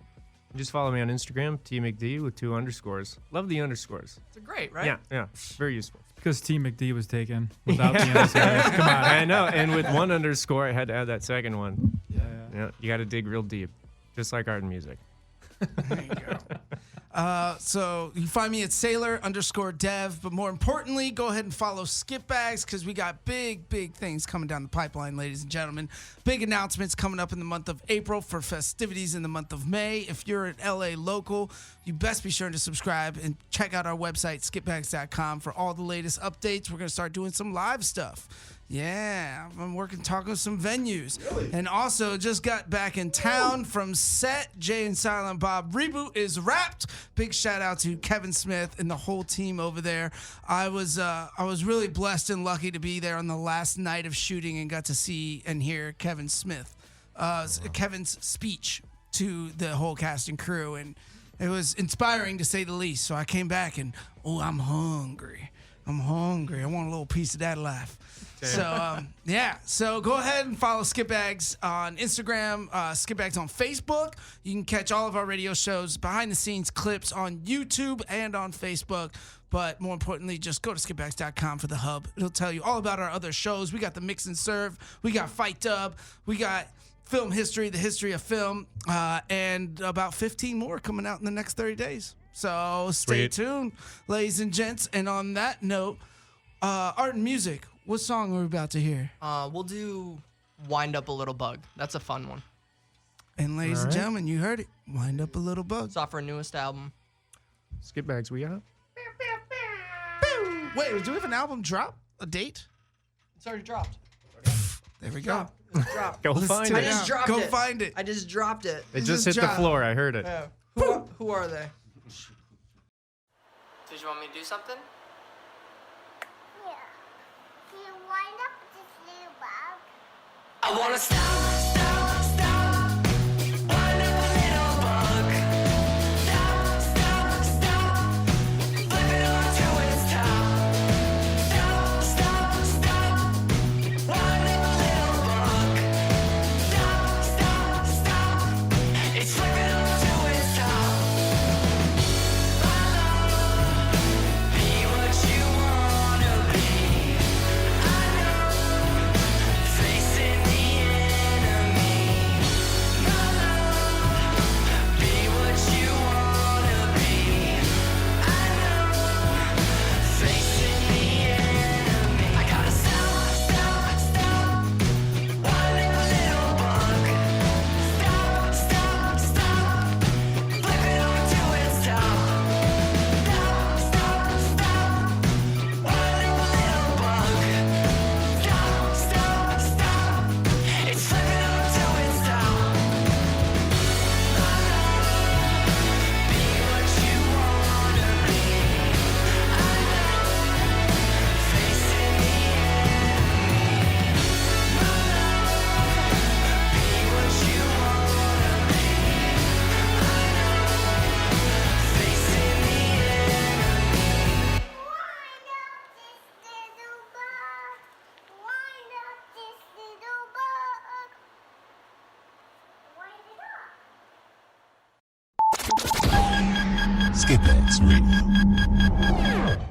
You just follow me on Instagram, TMcD with 2 underscores. Love the underscores. It's great, right? Yeah, yeah. Very useful. because T McD was taken without the underscores. Come on. I know. And with 1 underscore, I had to add that second one. Yeah. Yeah. You got to dig real deep, just like art and music. There you go. So you can find me at Sailor_Dev, but more importantly, go ahead and follow Skitbags because we got big things coming down the pipeline, ladies and gentlemen. Big announcements coming up in the month of April for festivities in the month of May. If you're an LA local, you best be sure to subscribe and check out our website, skitbags.com, for all the latest updates. We're going to start doing some live stuff. Yeah, I'm talking with some venues. Really? And also just got back in town from set. Jay and Silent Bob Reboot is wrapped. Big shout out to Kevin Smith and the whole team over there. I was really blessed and lucky to be there on the last night of shooting and got to see and hear Kevin Smith, Kevin's speech to the whole cast and crew, and it was inspiring to say the least. So I came back and I'm hungry. I want a little piece of that life. So, yeah. So go ahead and follow Skitbags on Instagram, Skitbags on Facebook. You can catch all of our radio shows, behind-the-scenes clips on YouTube and on Facebook. But more importantly, just go to skitbags.com for the hub. It'll tell you all about our other shows. We got the Mix and Serve. We got Fight Dub. We got Film History, the history of film, and about 15 more coming out in the next 30 days. So stay tuned, ladies and gents. And on that note, art and music. What song are we about to hear? We'll do Wind Up a Little Bug. That's a fun one. And ladies and gentlemen, you heard it. Wind Up a Little Bug. It's off our newest album. Skitbags, we out? Wait, do we have an album drop? A date? It's already dropped. There we go. It's dropped. Go find do I it. just dropped Go it. find it. I just dropped it. It just just hit the dropped. floor. I heard it. Yeah. Who are they? Did you want me to do something? Yeah. Can you wind up this little bug? I wanna stop. Wind up a little bug. Stop. Flip it on to its top. Stop. Wind up a little bug. Stop. It's flipping on to its top. Be what you wanna be. I know facing the enemy. Skitbags Radio.